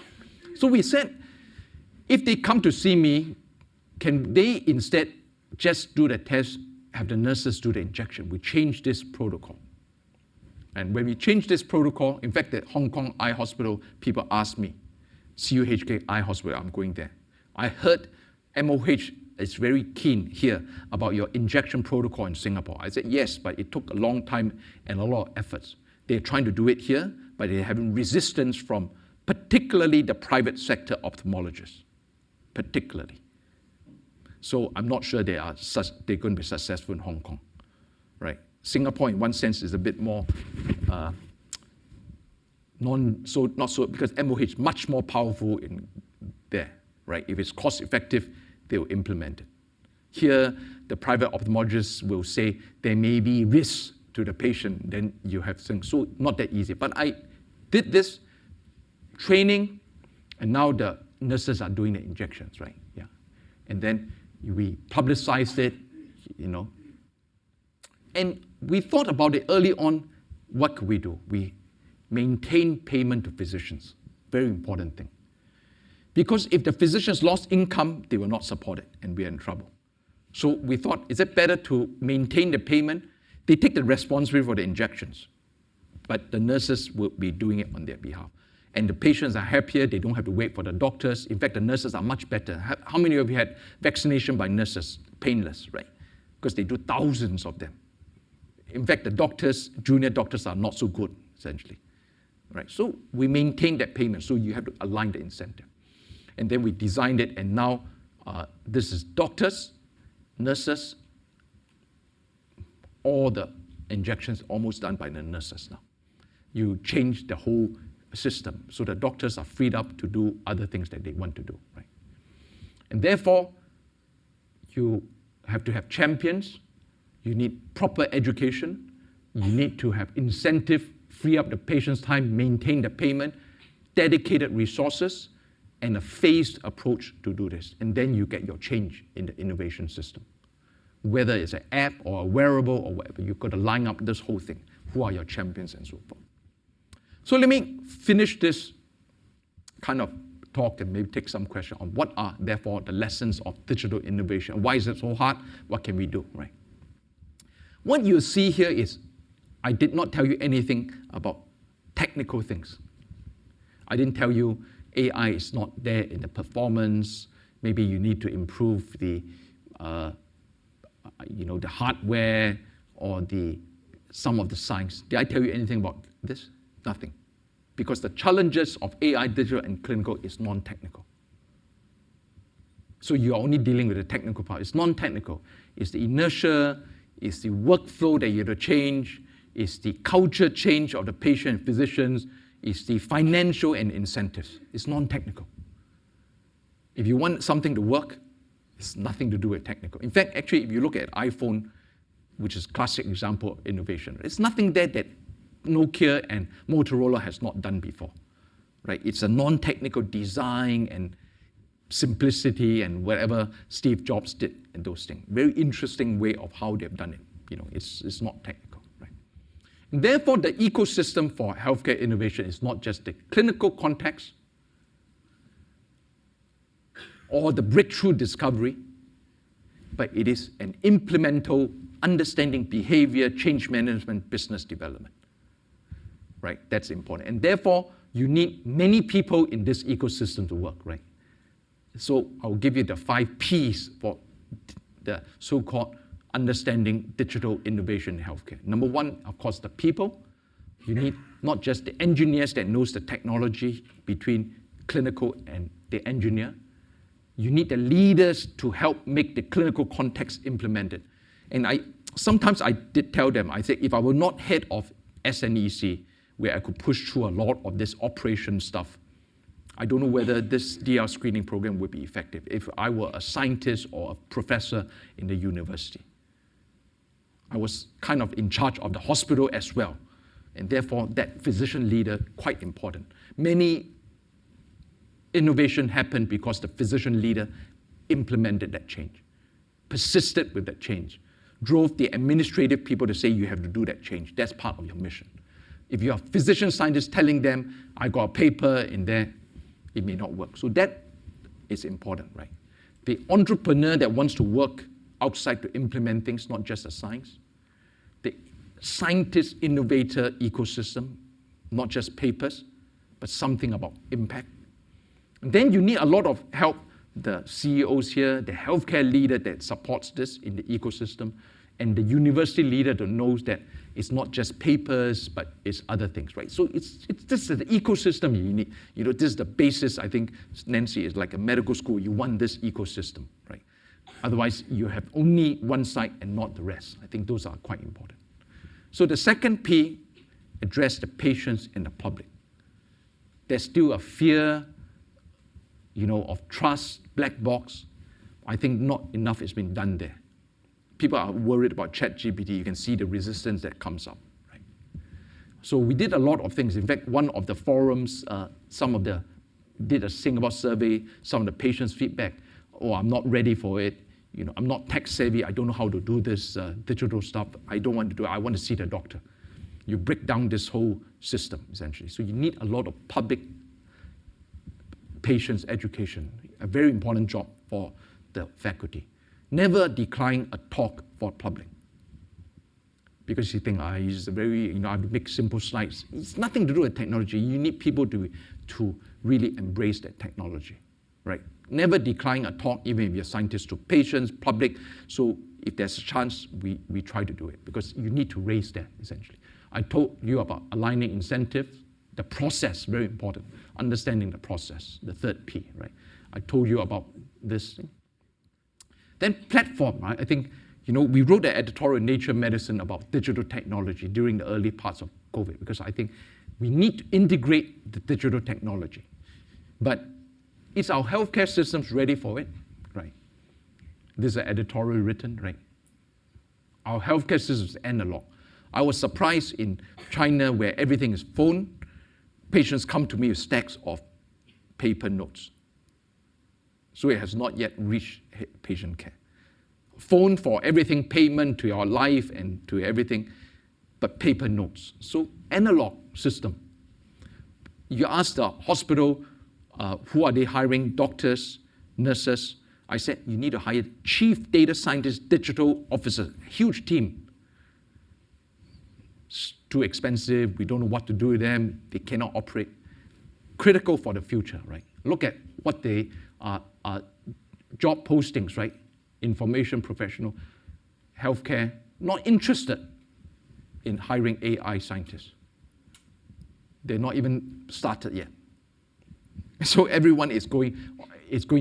So we said, if they come to see me, can they instead just do the test, have the nurses do the injection? We changed this protocol. And when we changed this protocol, in fact, the Hong Kong Eye Hospital, people asked me, CUHK Eye Hospital, I'm going there. I heard MOH is very keen here about your injection protocol in Singapore. I said, yes, but it took a long time and a lot of efforts. They're trying to do it here, but they're having resistance from particularly the private sector ophthalmologists, particularly. So I'm not sure they're going to be successful in Hong Kong, right? Singapore, in one sense, is a bit more because MOH is much more powerful in there, right? If it's cost effective, they will implement it. Here, the private ophthalmologists will say there may be risks to the patient, then you have things. So not that easy. But I did this training, and now the nurses are doing the injections, right? Yeah. And then we publicized it, And we thought about it early on. What could we do? We maintain payment to physicians. Very important thing. Because if the physicians lost income, they will not support it, and we are in trouble. So we thought, is it better to maintain the payment? They take the responsibility for the injections, but the nurses will be doing it on their behalf. And the patients are happier, they don't have to wait for the doctors. In fact, the nurses are much better. How many of you had vaccination by nurses? Painless, right? Because they do thousands of them. In fact, the doctors, junior doctors are not so good, essentially. Right? So we maintain that payment, so you have to align the incentive. And then we designed it, and now this is doctors, nurses, all the injections almost done by the nurses now. You change the whole system, so the doctors are freed up to do other things that they want to do, right? And therefore, you have to have champions, you need proper education, you need to have incentive, free up the patient's time, maintain the payment, dedicated resources, and a phased approach to do this. And then you get your change in the innovation system. Whether it's an app or a wearable or whatever, you've got to line up this whole thing. Who are your champions and so forth. So let me finish this kind of talk and maybe take some question on what are, therefore, the lessons of digital innovation. Why is it so hard? What can we do, right? What you see here is, I did not tell you anything about technical things. I didn't tell you AI is not there in the performance. Maybe you need to improve the hardware or some of the science. Did I tell you anything about this? Nothing. Because the challenges of AI, digital, and clinical is non-technical. So you're only dealing with the technical part. It's non-technical. It's the inertia, it's the workflow that you have to change, it's the culture change of the patient and physicians, it's the financial and incentives. It's non-technical. If you want something to work, it's nothing to do with technical. In fact, actually, if you look at iPhone, which is a classic example of innovation, it's nothing there that Nokia and Motorola has not done before, right? It's a non-technical design and simplicity and whatever Steve Jobs did and those things. Very interesting way of how they've done it. It's not technical, right? And therefore, the ecosystem for healthcare innovation is not just the clinical context or the breakthrough discovery, but it is an implemental understanding behavior, change management, business development, right? That's important. And therefore, you need many people in this ecosystem to work, right? So I'll give you the 5 Ps for the so-called understanding digital innovation in healthcare. Number 1, of course, the people. You need not just the engineers that knows the technology between clinical and the engineer. You need the leaders to help make the clinical context implemented. And sometimes I did tell them, I said, if I were not head of SNEC, where I could push through a lot of this operation stuff, I don't know whether this DR screening program would be effective if I were a scientist or a professor in the university. I was kind of in charge of the hospital as well, and therefore that physician leader, quite important. Many innovation happened because the physician leader implemented that change, persisted with that change, drove the administrative people to say you have to do that change. That's part of your mission. If you're a physician scientist telling them, I got a paper in there, it may not work. So that is important, right? The entrepreneur that wants to work outside to implement things, not just a science. The scientist innovator ecosystem, not just papers, but something about impact. And then you need a lot of help, the CEOs here, the healthcare leader that supports this in the ecosystem, and the university leader that knows that it's not just papers, but it's other things, right? So this is the ecosystem you need. This is the basis. I think Nancy is like a medical school. You want this ecosystem, right? Otherwise, you have only one side and not the rest. I think those are quite important. So the second P, address the patients and the public. There's still a fear, of trust, black box. I think not enough has been done there. People are worried about ChatGPT. You can see the resistance that comes up, right? So we did a lot of things. In fact, one of the forums, did a Singapore survey, some of the patients' feedback, I'm not ready for it. I'm not tech savvy. I don't know how to do this digital stuff. I don't want to do it. I want to see the doctor. You break down this whole system, essentially. So you need a lot of public patients' education, a very important job for the faculty. Never decline a talk for public. Because you think, it's very, I make simple slides. It's nothing to do with technology. You need people to really embrace that technology, right? Never decline a talk, even if you're scientists, to patients, public. So if there's a chance, we try to do it, because you need to raise that, essentially. I told you about aligning incentives, the process, very important. Understanding the process, the third P, right? I told you about this thing. Then platform, right? I think, we wrote an editorial in Nature Medicine about digital technology during the early parts of COVID, because I think we need to integrate the digital technology. But is our healthcare systems ready for it? Right. This is an editorial written, right? Our healthcare systems are analog. I was surprised in China, where everything is phone. Patients come to me with stacks of paper notes. So it has not yet reached patient care. Phone for everything, payment to your life and to everything, but paper notes. So analog system. You ask the hospital, who are they hiring? Doctors, nurses. I said, you need to hire chief data scientist, digital officer, huge team. It's too expensive. We don't know what to do with them. They cannot operate. Critical for the future, right? Look at what they are job postings, right? Information professional, healthcare, not interested in hiring AI scientists. They're not even started yet. So everyone is going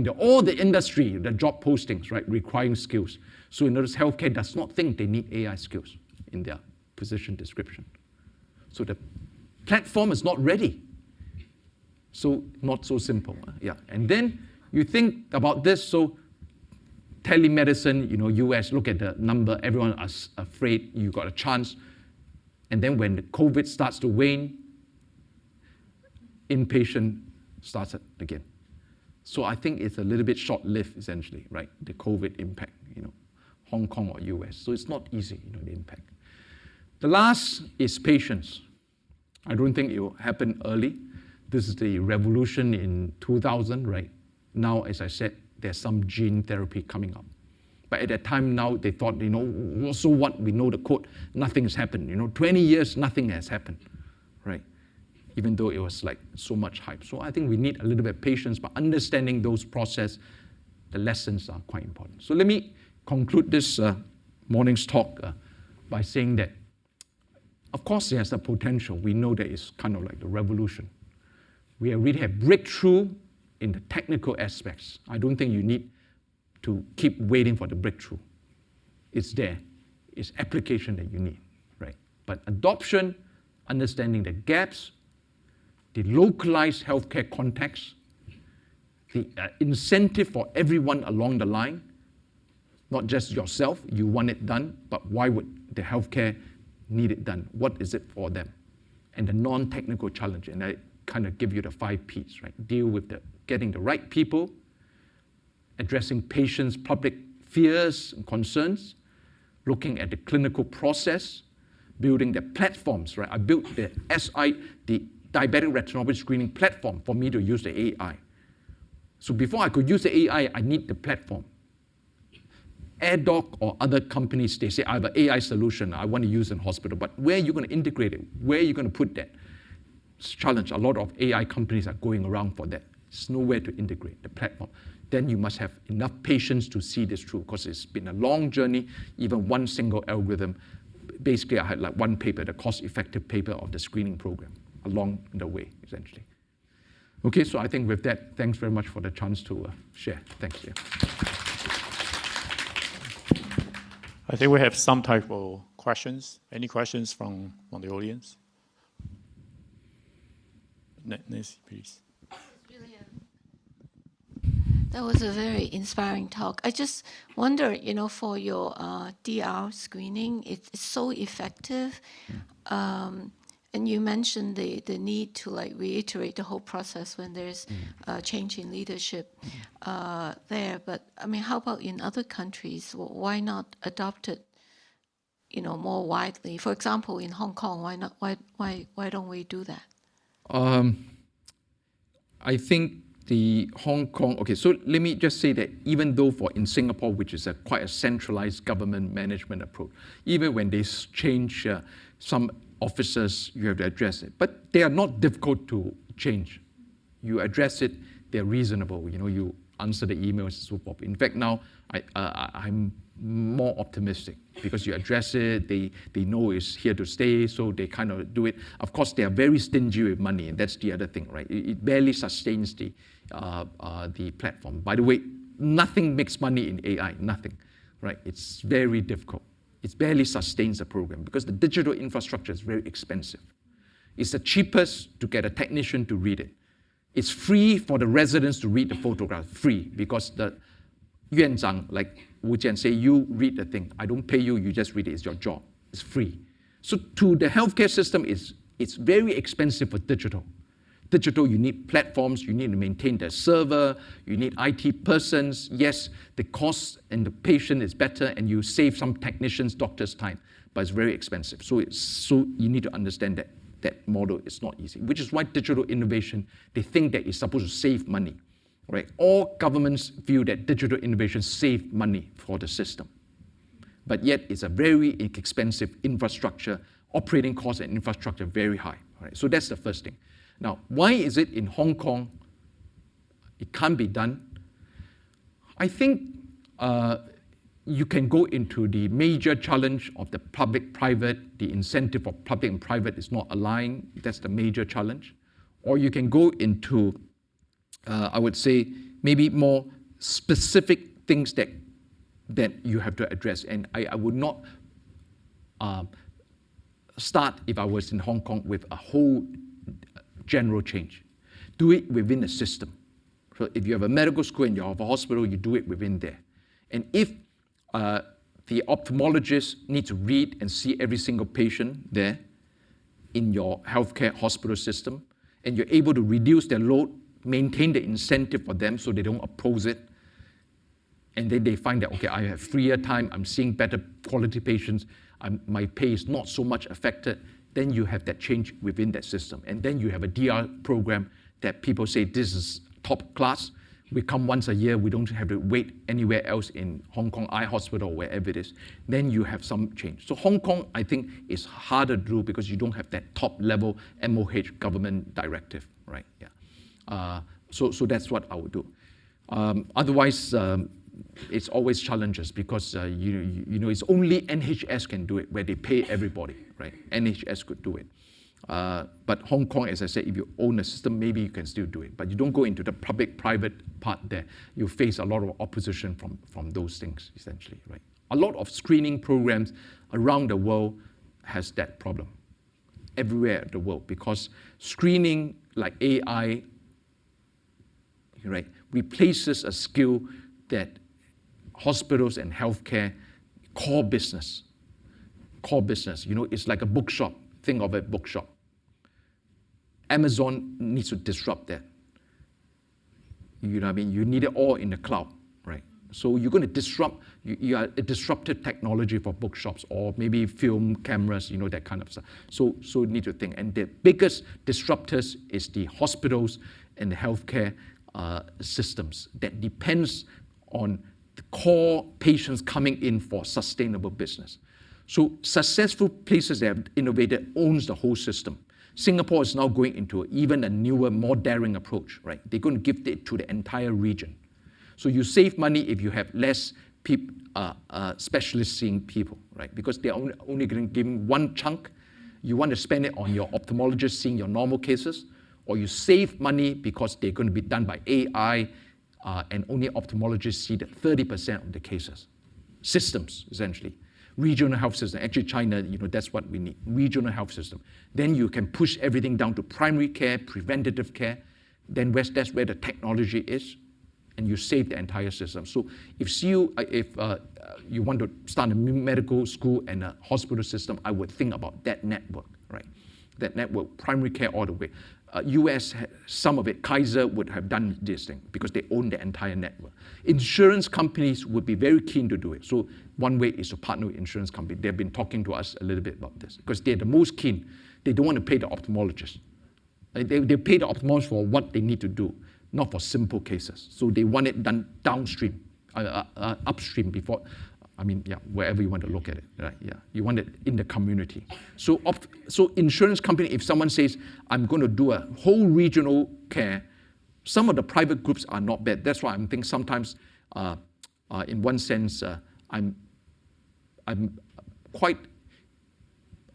to all the industry, the job postings, right, requiring skills. So in other words, healthcare does not think they need AI skills in their position description. So the platform is not ready. So not so simple, yeah. And then you think about this, so telemedicine, US, look at the number, everyone is afraid you got a chance. And then when the COVID starts to wane, inpatient starts again. So I think it's a little bit short-lived, essentially, right? The COVID impact, Hong Kong or US. So it's not easy, the impact. The last is patience. I don't think it will happen early. This is the revolution in 2000, right? Now, as I said, there's some gene therapy coming up. But at that time now, they thought, so what? We know the code. Nothing has happened. 20 years, nothing has happened, right? Even though it was like so much hype. So I think we need a little bit of patience, but understanding those process, the lessons are quite important. So let me conclude this morning's talk by saying that, of course, there's a potential. We know that it's kind of like the revolution. We really have breakthrough in the technical aspects. I don't think you need to keep waiting for the breakthrough. It's there. It's application that you need, right? But adoption, understanding the gaps, the localized healthcare context, the incentive for everyone along the line, not just yourself, you want it done, but why would the healthcare need it done? What is it for them? And the non-technical challenge, and I kind of give you the 5 Ps, right? Deal with getting the right people, addressing patients' public fears and concerns, looking at the clinical process, building the platforms, right? I built the diabetic retinopathy screening platform for me to use the AI. So before I could use the AI, I need the platform. AirDoc or other companies, they say, I have an AI solution I want to use in hospital, but where are you going to integrate it? Where are you going to put that? It's a challenge. A lot of AI companies are going around for that. There's nowhere to integrate the platform. Then you must have enough patience to see this through, because it's been a long journey. Even one single algorithm, basically I had like one paper, the cost-effective paper of the screening program along the way, essentially. Okay, so I think with that, thanks very much for the chance to share. Thanks. Yeah. I think we have some type of questions. Any questions from the audience? Nancy, please. That was a very inspiring talk. I just wonder, for your DR screening, it's so effective. And you mentioned the need to reiterate the whole process when there's a change in leadership there. But I mean, how about in other countries? Why not adopt it, more widely? For example, in Hong Kong, why not? Why don't we do that? I think the Hong Kong, okay, so let me just say that even though in Singapore, which is quite a centralized government management approach, even when they change some officers, you have to address it. But they are not difficult to change. You address it, they're reasonable. You answer the emails and so forth. In fact, now I'm more optimistic because you address it, they know it's here to stay, so they kind of do it. Of course, they are very stingy with money, and that's the other thing, right? It barely sustains the platform. By the way, nothing makes money in AI, nothing, right? It's very difficult. It barely sustains a program because the digital infrastructure is very expensive. It's the cheapest to get a technician to read it. It's free for the residents to read the photograph, free, because the Yuan Zhang, like Wu Jian say, you read the thing. I don't pay you, you just read it, it's your job. It's free. So to the healthcare system, it's very expensive for digital. Digital, you need platforms, you need to maintain the server, you need IT persons. Yes, the cost and the patient is better, and you save some technicians, doctors' time, but it's very expensive. So you need to understand that model is not easy, which is why digital innovation, they think that it's supposed to save money, right? All governments feel that digital innovation save money for the system, but yet it's a very expensive infrastructure, operating costs and infrastructure very high, right? So that's the first thing. Now, why is it in Hong Kong it can't be done? I think you can go into the major challenge of the public-private, the incentive of public and private is not aligned. That's the major challenge. Or you can go into, I would say, maybe more specific things that you have to address. And I would not start, if I was in Hong Kong, with a whole general change. Do it within the system. So if you have a medical school and you have a hospital, you do it within there. And if the ophthalmologist needs to read and see every single patient there in your healthcare hospital system, and you're able to reduce their load maintain the incentive for them so they don't oppose it. And then they find that, okay, I have freer time, I'm seeing better quality patients, my pay is not so much affected. Then you have that change within that system. And then you have a DR program that people say this is top class. We come once a year, we don't have to wait anywhere else in Hong Kong Eye Hospital or wherever it is. Then you have some change. So Hong Kong, I think, is harder to do because you don't have that top level MOH government directive, right? Yeah. So that's what I would do. Otherwise, it's always challenges because you know it's only NHS can do it where they pay everybody, right? NHS could do it. But Hong Kong, as I said, if you own a system, maybe you can still do it. But you don't go into the public-private part there. You face a lot of opposition from those things, essentially, right? A lot of screening programs around the world has that problem, everywhere in the world, because screening, like AI, right, replaces a skill that hospitals and healthcare core business, you know, it's like a bookshop. Think of a bookshop. Amazon needs to disrupt that. You know what I mean? You need it all in the cloud, right? So you're going to disrupt, you are a disruptive technology for bookshops or maybe film cameras, you know, that kind of stuff. So you need to think. And the biggest disruptors is the hospitals and the healthcare systems that depends on the core patients coming in for sustainable business. So successful places that have innovated owns the whole system. Singapore is now going into even a newer, more daring approach, right? They're going to give it to the entire region. So you save money if you have less specialists seeing people, right? Because they're only going to give one chunk. You want to spend it on your ophthalmologist seeing your normal cases, or you save money because they're going to be done by AI, and only ophthalmologists see 30% of the cases. Systems, essentially. Regional health system. Actually, China, you know, that's what we need. Regional health system. Then you can push everything down to primary care, preventative care. Then that's where the technology is, and you save the entire system. So if you want to start a medical school and a hospital system, I would think about that network, right? That network, primary care all the way. US, some of it, Kaiser would have done this thing because they own the entire network. Insurance companies would be very keen to do it. So one way is to partner with insurance companies. They've been talking to us a little bit about this because they're the most keen. They don't want to pay the ophthalmologist. They pay the ophthalmologist for what they need to do, not for simple cases. So they want it done downstream, upstream before, I mean, yeah, wherever you want to look at it, right? Yeah, you want it in the community. So insurance company, if someone says, I'm going to do a whole regional care, some of the private groups are not bad. That's why I'm thinking sometimes, in one sense, I'm quite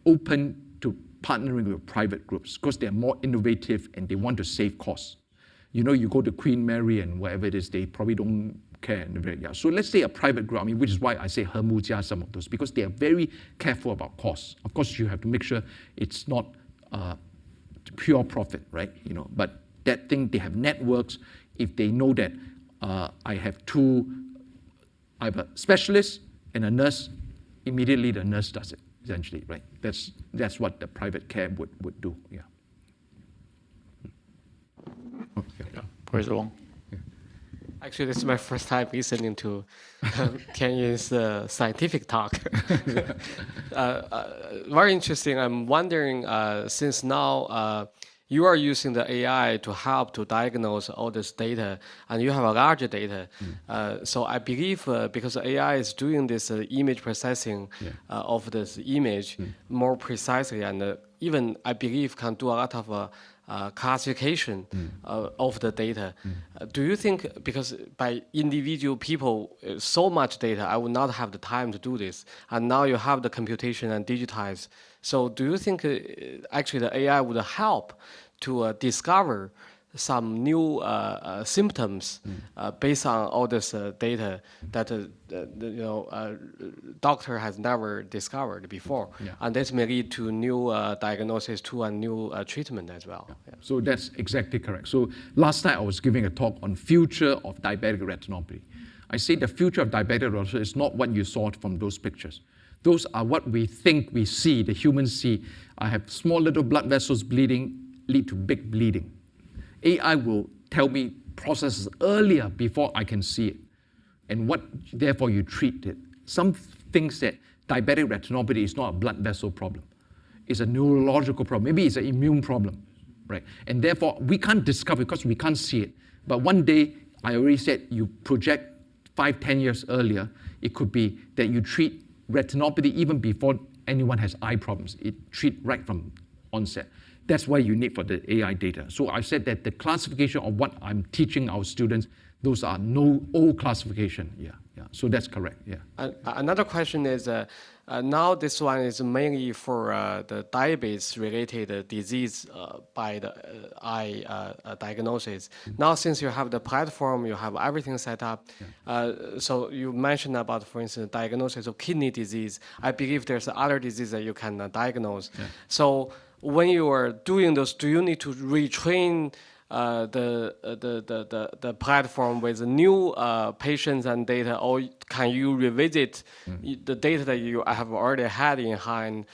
open to partnering with private groups because they're more innovative and they want to save costs. You know, you go to Queen Mary and wherever it is, they probably don't care. Yeah. So let's say a private group, I mean, which is why I say Hermujia, some of those, because they are very careful about costs. Of course, you have to make sure it's not pure profit, right? You know, but that thing, they have networks. If they know that I have a specialist and a nurse, immediately the nurse does it, essentially, right? That's what the private care would do, yeah. Yeah. Professor Wong. Actually, this is my first time listening to Tien Yin's scientific talk. Very interesting. I'm wondering, since now you are using the AI to help to diagnose all this data, and you have a larger data. So I believe because AI is doing this image processing of this image more precisely, and even I believe can do a lot of classification of the data. Do you think, because by individual people, so much data, I would not have the time to do this, and now you have the computation and digitize. So do you think actually the AI would help to discover some new symptoms based on all this data that doctor has never discovered before, and this may lead to new diagnosis too and new treatment as well. So that's exactly correct. So last night I was giving a talk on future of diabetic retinopathy. I say the future of diabetic retinopathy is not what you saw from those pictures. Those are what we think we see, the humans see. I have small little blood vessels bleeding, lead to big bleeding. AI will tell me processes earlier before I can see it, and what therefore you treat it. Some things that diabetic retinopathy is not a blood vessel problem. It's a neurological problem. Maybe it's an immune problem, right? And therefore, we can't discover because we can't see it. But one day, I already said, you project 5-10 years earlier, it could be that you treat retinopathy even before anyone has eye problems. It treat right from onset. That's why you need for the AI data. So I said that the classification of what I'm teaching our students, those are no old classification. Yeah. So that's correct. Yeah. Another question is, now this one is mainly for the diabetes-related disease by the eye diagnosis. Now, since you have the platform, you have everything set up. So you mentioned about, for instance, diagnosis of kidney disease. I believe there's other disease that you can diagnose. So when you are doing those, do you need to retrain the platform with new patients and data, or can you revisit the data that you have already had in hand?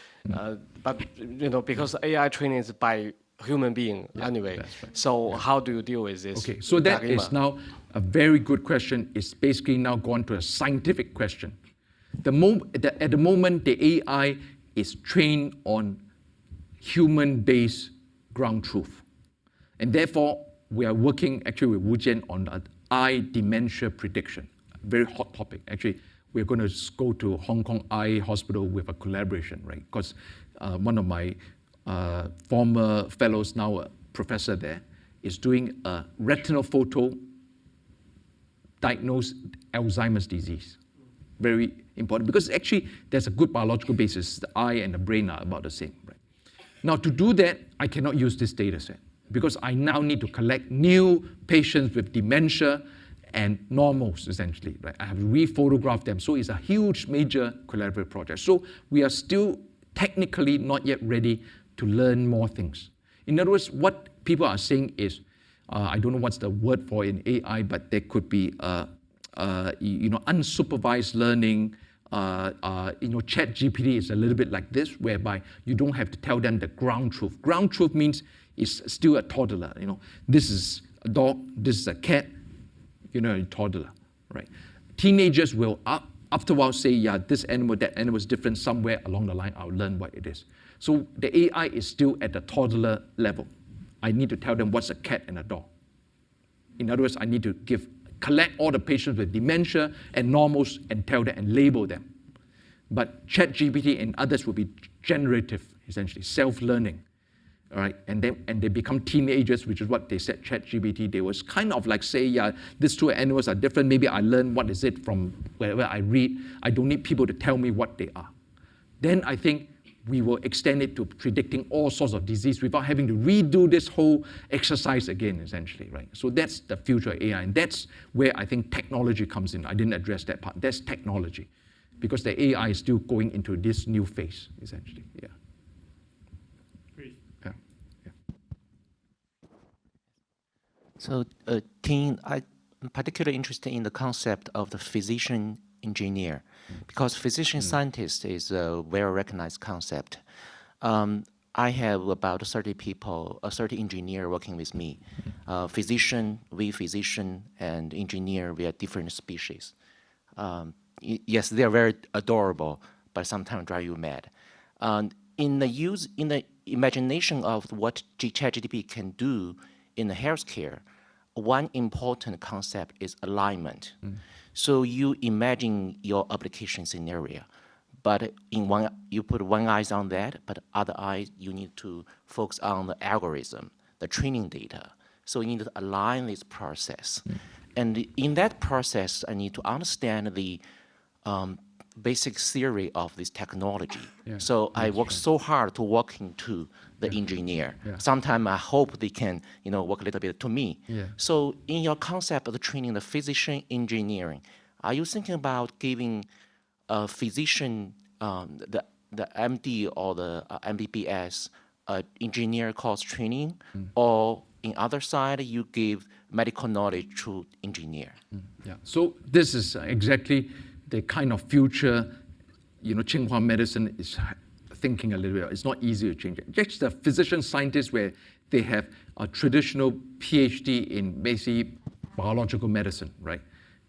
But because AI training is by human being anyway. Right. So how do you deal with this? Okay, so that dilemma? Is now a very good question. It's basically now gone to a scientific question. At the moment, the AI is trained on human-based ground truth. And therefore, we are working actually with Wu Jian on eye dementia prediction. Very hot topic. Actually, we're going to go to Hong Kong Eye Hospital with a collaboration, right? Because one of my former fellows, now a professor there, is doing a retinal photo diagnose Alzheimer's disease. Very important, because actually there's a good biological basis. The eye and the brain are about the same, right? Now, to do that, I cannot use this data set because I now need to collect new patients with dementia and normals, essentially, right? I have to re-photograph them. So it's a huge, major collaborative project. So we are still technically not yet ready to learn more things. In other words, what people are saying is, I don't know what's the word for in AI, but there could be unsupervised learning. ChatGPT is a little bit like this, whereby you don't have to tell them the ground truth. Ground truth means it's still a toddler. This is a dog, this is a cat, a toddler, right? Teenagers will, after a while, say, yeah, this animal, that animal is different. Somewhere along the line, I'll learn what it is. So the AI is still at the toddler level. I need to tell them what's a cat and a dog. In other words, I need to collect all the patients with dementia and normals and tell them and label them. But ChatGPT and others will be generative, essentially, self-learning. All right, and they become teenagers, which is what they said ChatGPT. They was kind of like say, yeah, these two animals are different. Maybe I learn what is it from wherever I read. I don't need people to tell me what they are. Then I think we will extend it to predicting all sorts of disease without having to redo this whole exercise again, essentially, right? So that's the future of AI, and that's where I think technology comes in. I didn't address that part. That's technology, because the AI is still going into this new phase, essentially, yeah. So, Tien, I'm particularly interested in the concept of the physician engineer, because physician scientist is a well-recognized concept. I have about 30 people, 30 engineers working with me. Physician, and engineer, we are different species. Yes, they are very adorable, but sometimes drive you mad. In the imagination of what ChatGPT can do in the healthcare, one important concept is alignment. So you imagine your application scenario, but you put one eye on that, but other eye you need to focus on the algorithm, the training data. So you need to align this process. And in that process, I need to understand the basic theory of this technology. So I work so hard to walk into the engineer. Sometimes I hope they can, work a little bit to me. So in your concept of training the physician engineering, are you thinking about giving a physician, the MD or the MBBS engineer course training, or in other side you give medical knowledge to engineer? So this is exactly the kind of future, Tsinghua medicine is thinking a little bit. It's not easy to change it. Just the physician scientists where they have a traditional PhD in basically biological medicine, right?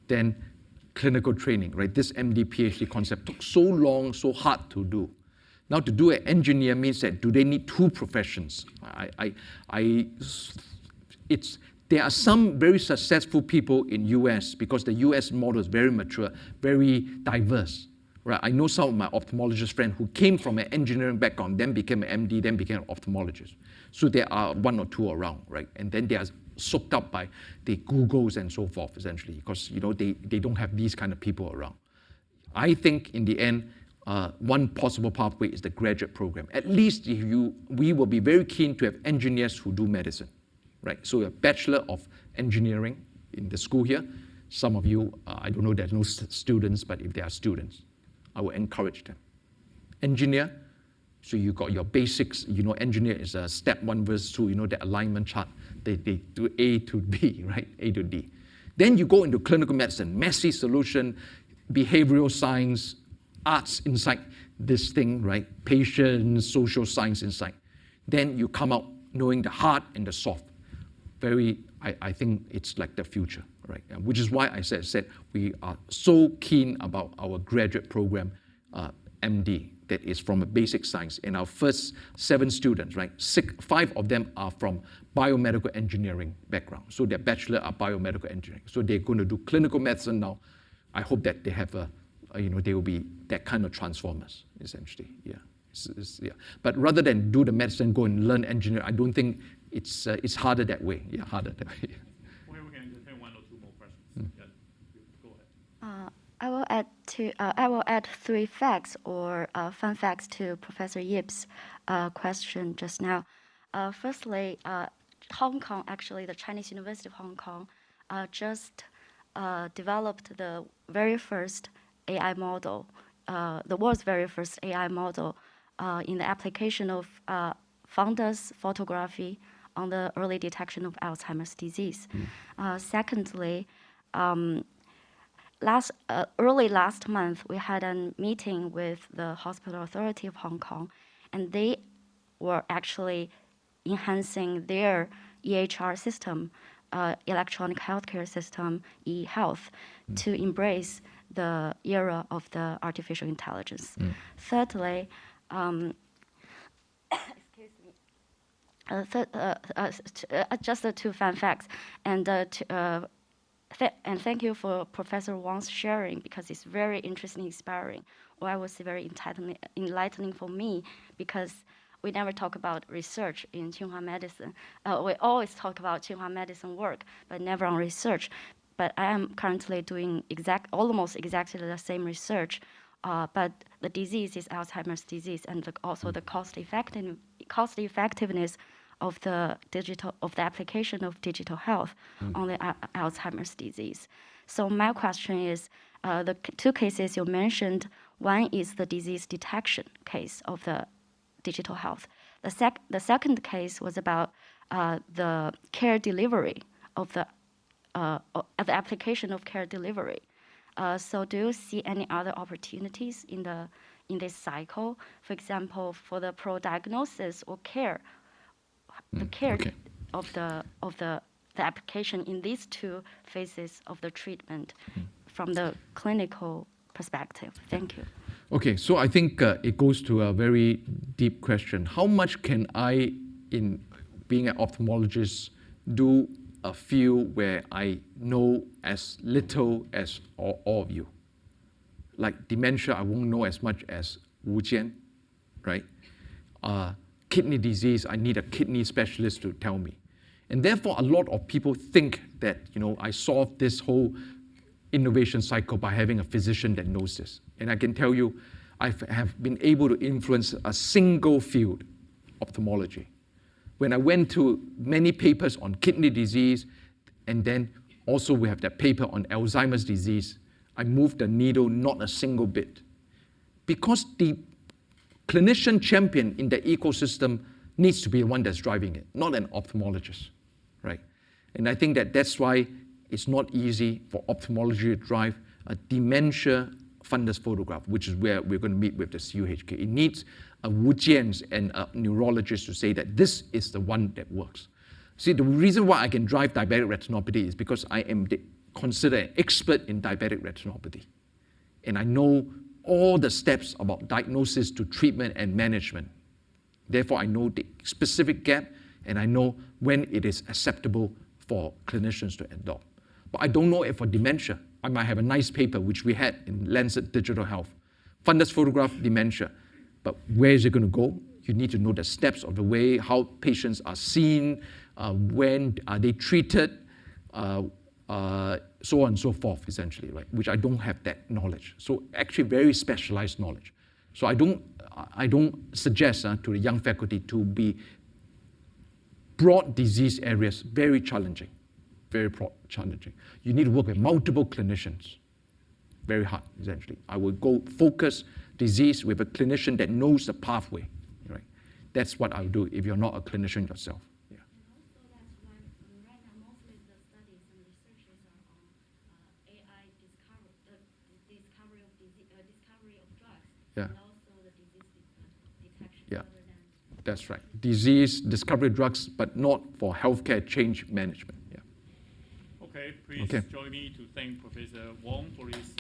Then clinical training, right? This MD PhD concept took so long, so hard to do. Now to do an engineer means that do they need two professions? There are some very successful people in US because the US model is very mature, very diverse. Right? I know some of my ophthalmologist friends who came from an engineering background, then became an MD, then became an ophthalmologist. So there are one or two around, right? And then they are soaked up by the Googles and so forth, essentially, because they don't have these kind of people around. I think in the end, one possible pathway is the graduate program. At least we will be very keen to have engineers who do medicine, right? So a Bachelor of Engineering in the school here. Some of you, I don't know, there's no students, but if there are students, I will encourage them. Engineer, so you got your basics, engineer is a step 1 versus 2, the alignment chart. They do A to B, right? A to D. Then you go into clinical medicine, messy solution, behavioral science, arts inside this thing, right? Patients, social science inside. Then you come out knowing the hard and the soft. I think it's like the future, right? Which is why I said we are so keen about our graduate program, MD, that is from a basic science. And our first 7 students, right? 5 of them are from biomedical engineering background. So their bachelor are biomedical engineering. So they're going to do clinical medicine now. I hope that they have they will be that kind of transformers, essentially. Yeah. Yeah. But rather than do the medicine, go and learn engineering, I don't think it's harder that way. Yeah, harder that way. Okay, we can entertain 1 or 2 more questions. Yeah. Go ahead. I will add 3 facts or fun facts to Professor Yip's question just now. Firstly, Hong Kong, actually the Chinese University of Hong Kong, just developed the very first AI model, the world's very first AI model in the application of fundus photography on the early detection of Alzheimer's disease. Secondly, early last month, we had a meeting with the Hospital Authority of Hong Kong, and they were actually enhancing their EHR system, electronic healthcare system, e-health, to embrace the era of the artificial intelligence. Thirdly, just the 2 fun facts, and thank you for Professor Wang's sharing, because it's very interesting, inspiring. Or I would say very enlightening for me, because we never talk about research in Tsinghua medicine. We always talk about Tsinghua medicine work, but never on research. But I am currently doing almost exactly the same research, but the disease is Alzheimer's disease, and also the cost effectiveness of the application of digital health on the Alzheimer's disease. So my question is, the 2 cases you mentioned, one is the disease detection case of the digital health. The second case was about the care delivery of the application of care delivery. So do you see any other opportunities in this cycle? For example, for the pro-diagnosis or care, the care of the application in these 2 phases of the treatment from the clinical perspective. Thank you. Okay, so I think it goes to a very deep question. How much can I, in being an ophthalmologist, do a field where I know as little as all of you? Like dementia, I won't know as much as Wu Jian, right? Kidney disease, I need a kidney specialist to tell me. And therefore, a lot of people think that, I solved this whole innovation cycle by having a physician that knows this. And I can tell you, I have been able to influence a single field, ophthalmology. When I went to many papers on kidney disease, and then also we have that paper on Alzheimer's disease, I moved the needle not a single bit. Because the clinician champion in the ecosystem needs to be the one that's driving it, not an ophthalmologist, right? And I think that's why it's not easy for ophthalmology to drive a dementia fundus photograph, which is where we're going to meet with the CUHK. It needs Wu Jian's and a neurologist to say that this is the one that works. See, the reason why I can drive diabetic retinopathy is because I am considered an expert in diabetic retinopathy. And I know all the steps about diagnosis to treatment and management. Therefore, I know the specific gap, and I know when it is acceptable for clinicians to adopt. But I don't know if for dementia, I might have a nice paper, which we had in Lancet Digital Health. Fundus photograph dementia, but where is it going to go? You need to know the steps of the way, how patients are seen, when are they treated, so on and so forth, essentially, right? Which I don't have that knowledge. So actually very specialized knowledge. So I don't suggest to the young faculty to be broad disease areas, very challenging, very challenging. You need to work with multiple clinicians, very hard, essentially. I will go focus disease with a clinician that knows the pathway, right? That's what I would do if you're not a clinician yourself. Yeah. And also that's why right now mostly the studies and researches are on AI discovery of discovery of drugs, Yeah. and also the disease detection. Yeah. Rather than That's right. Disease, discovery drugs, but not for healthcare change management. Yeah. Okay, please Okay. join me to thank Professor Wong for his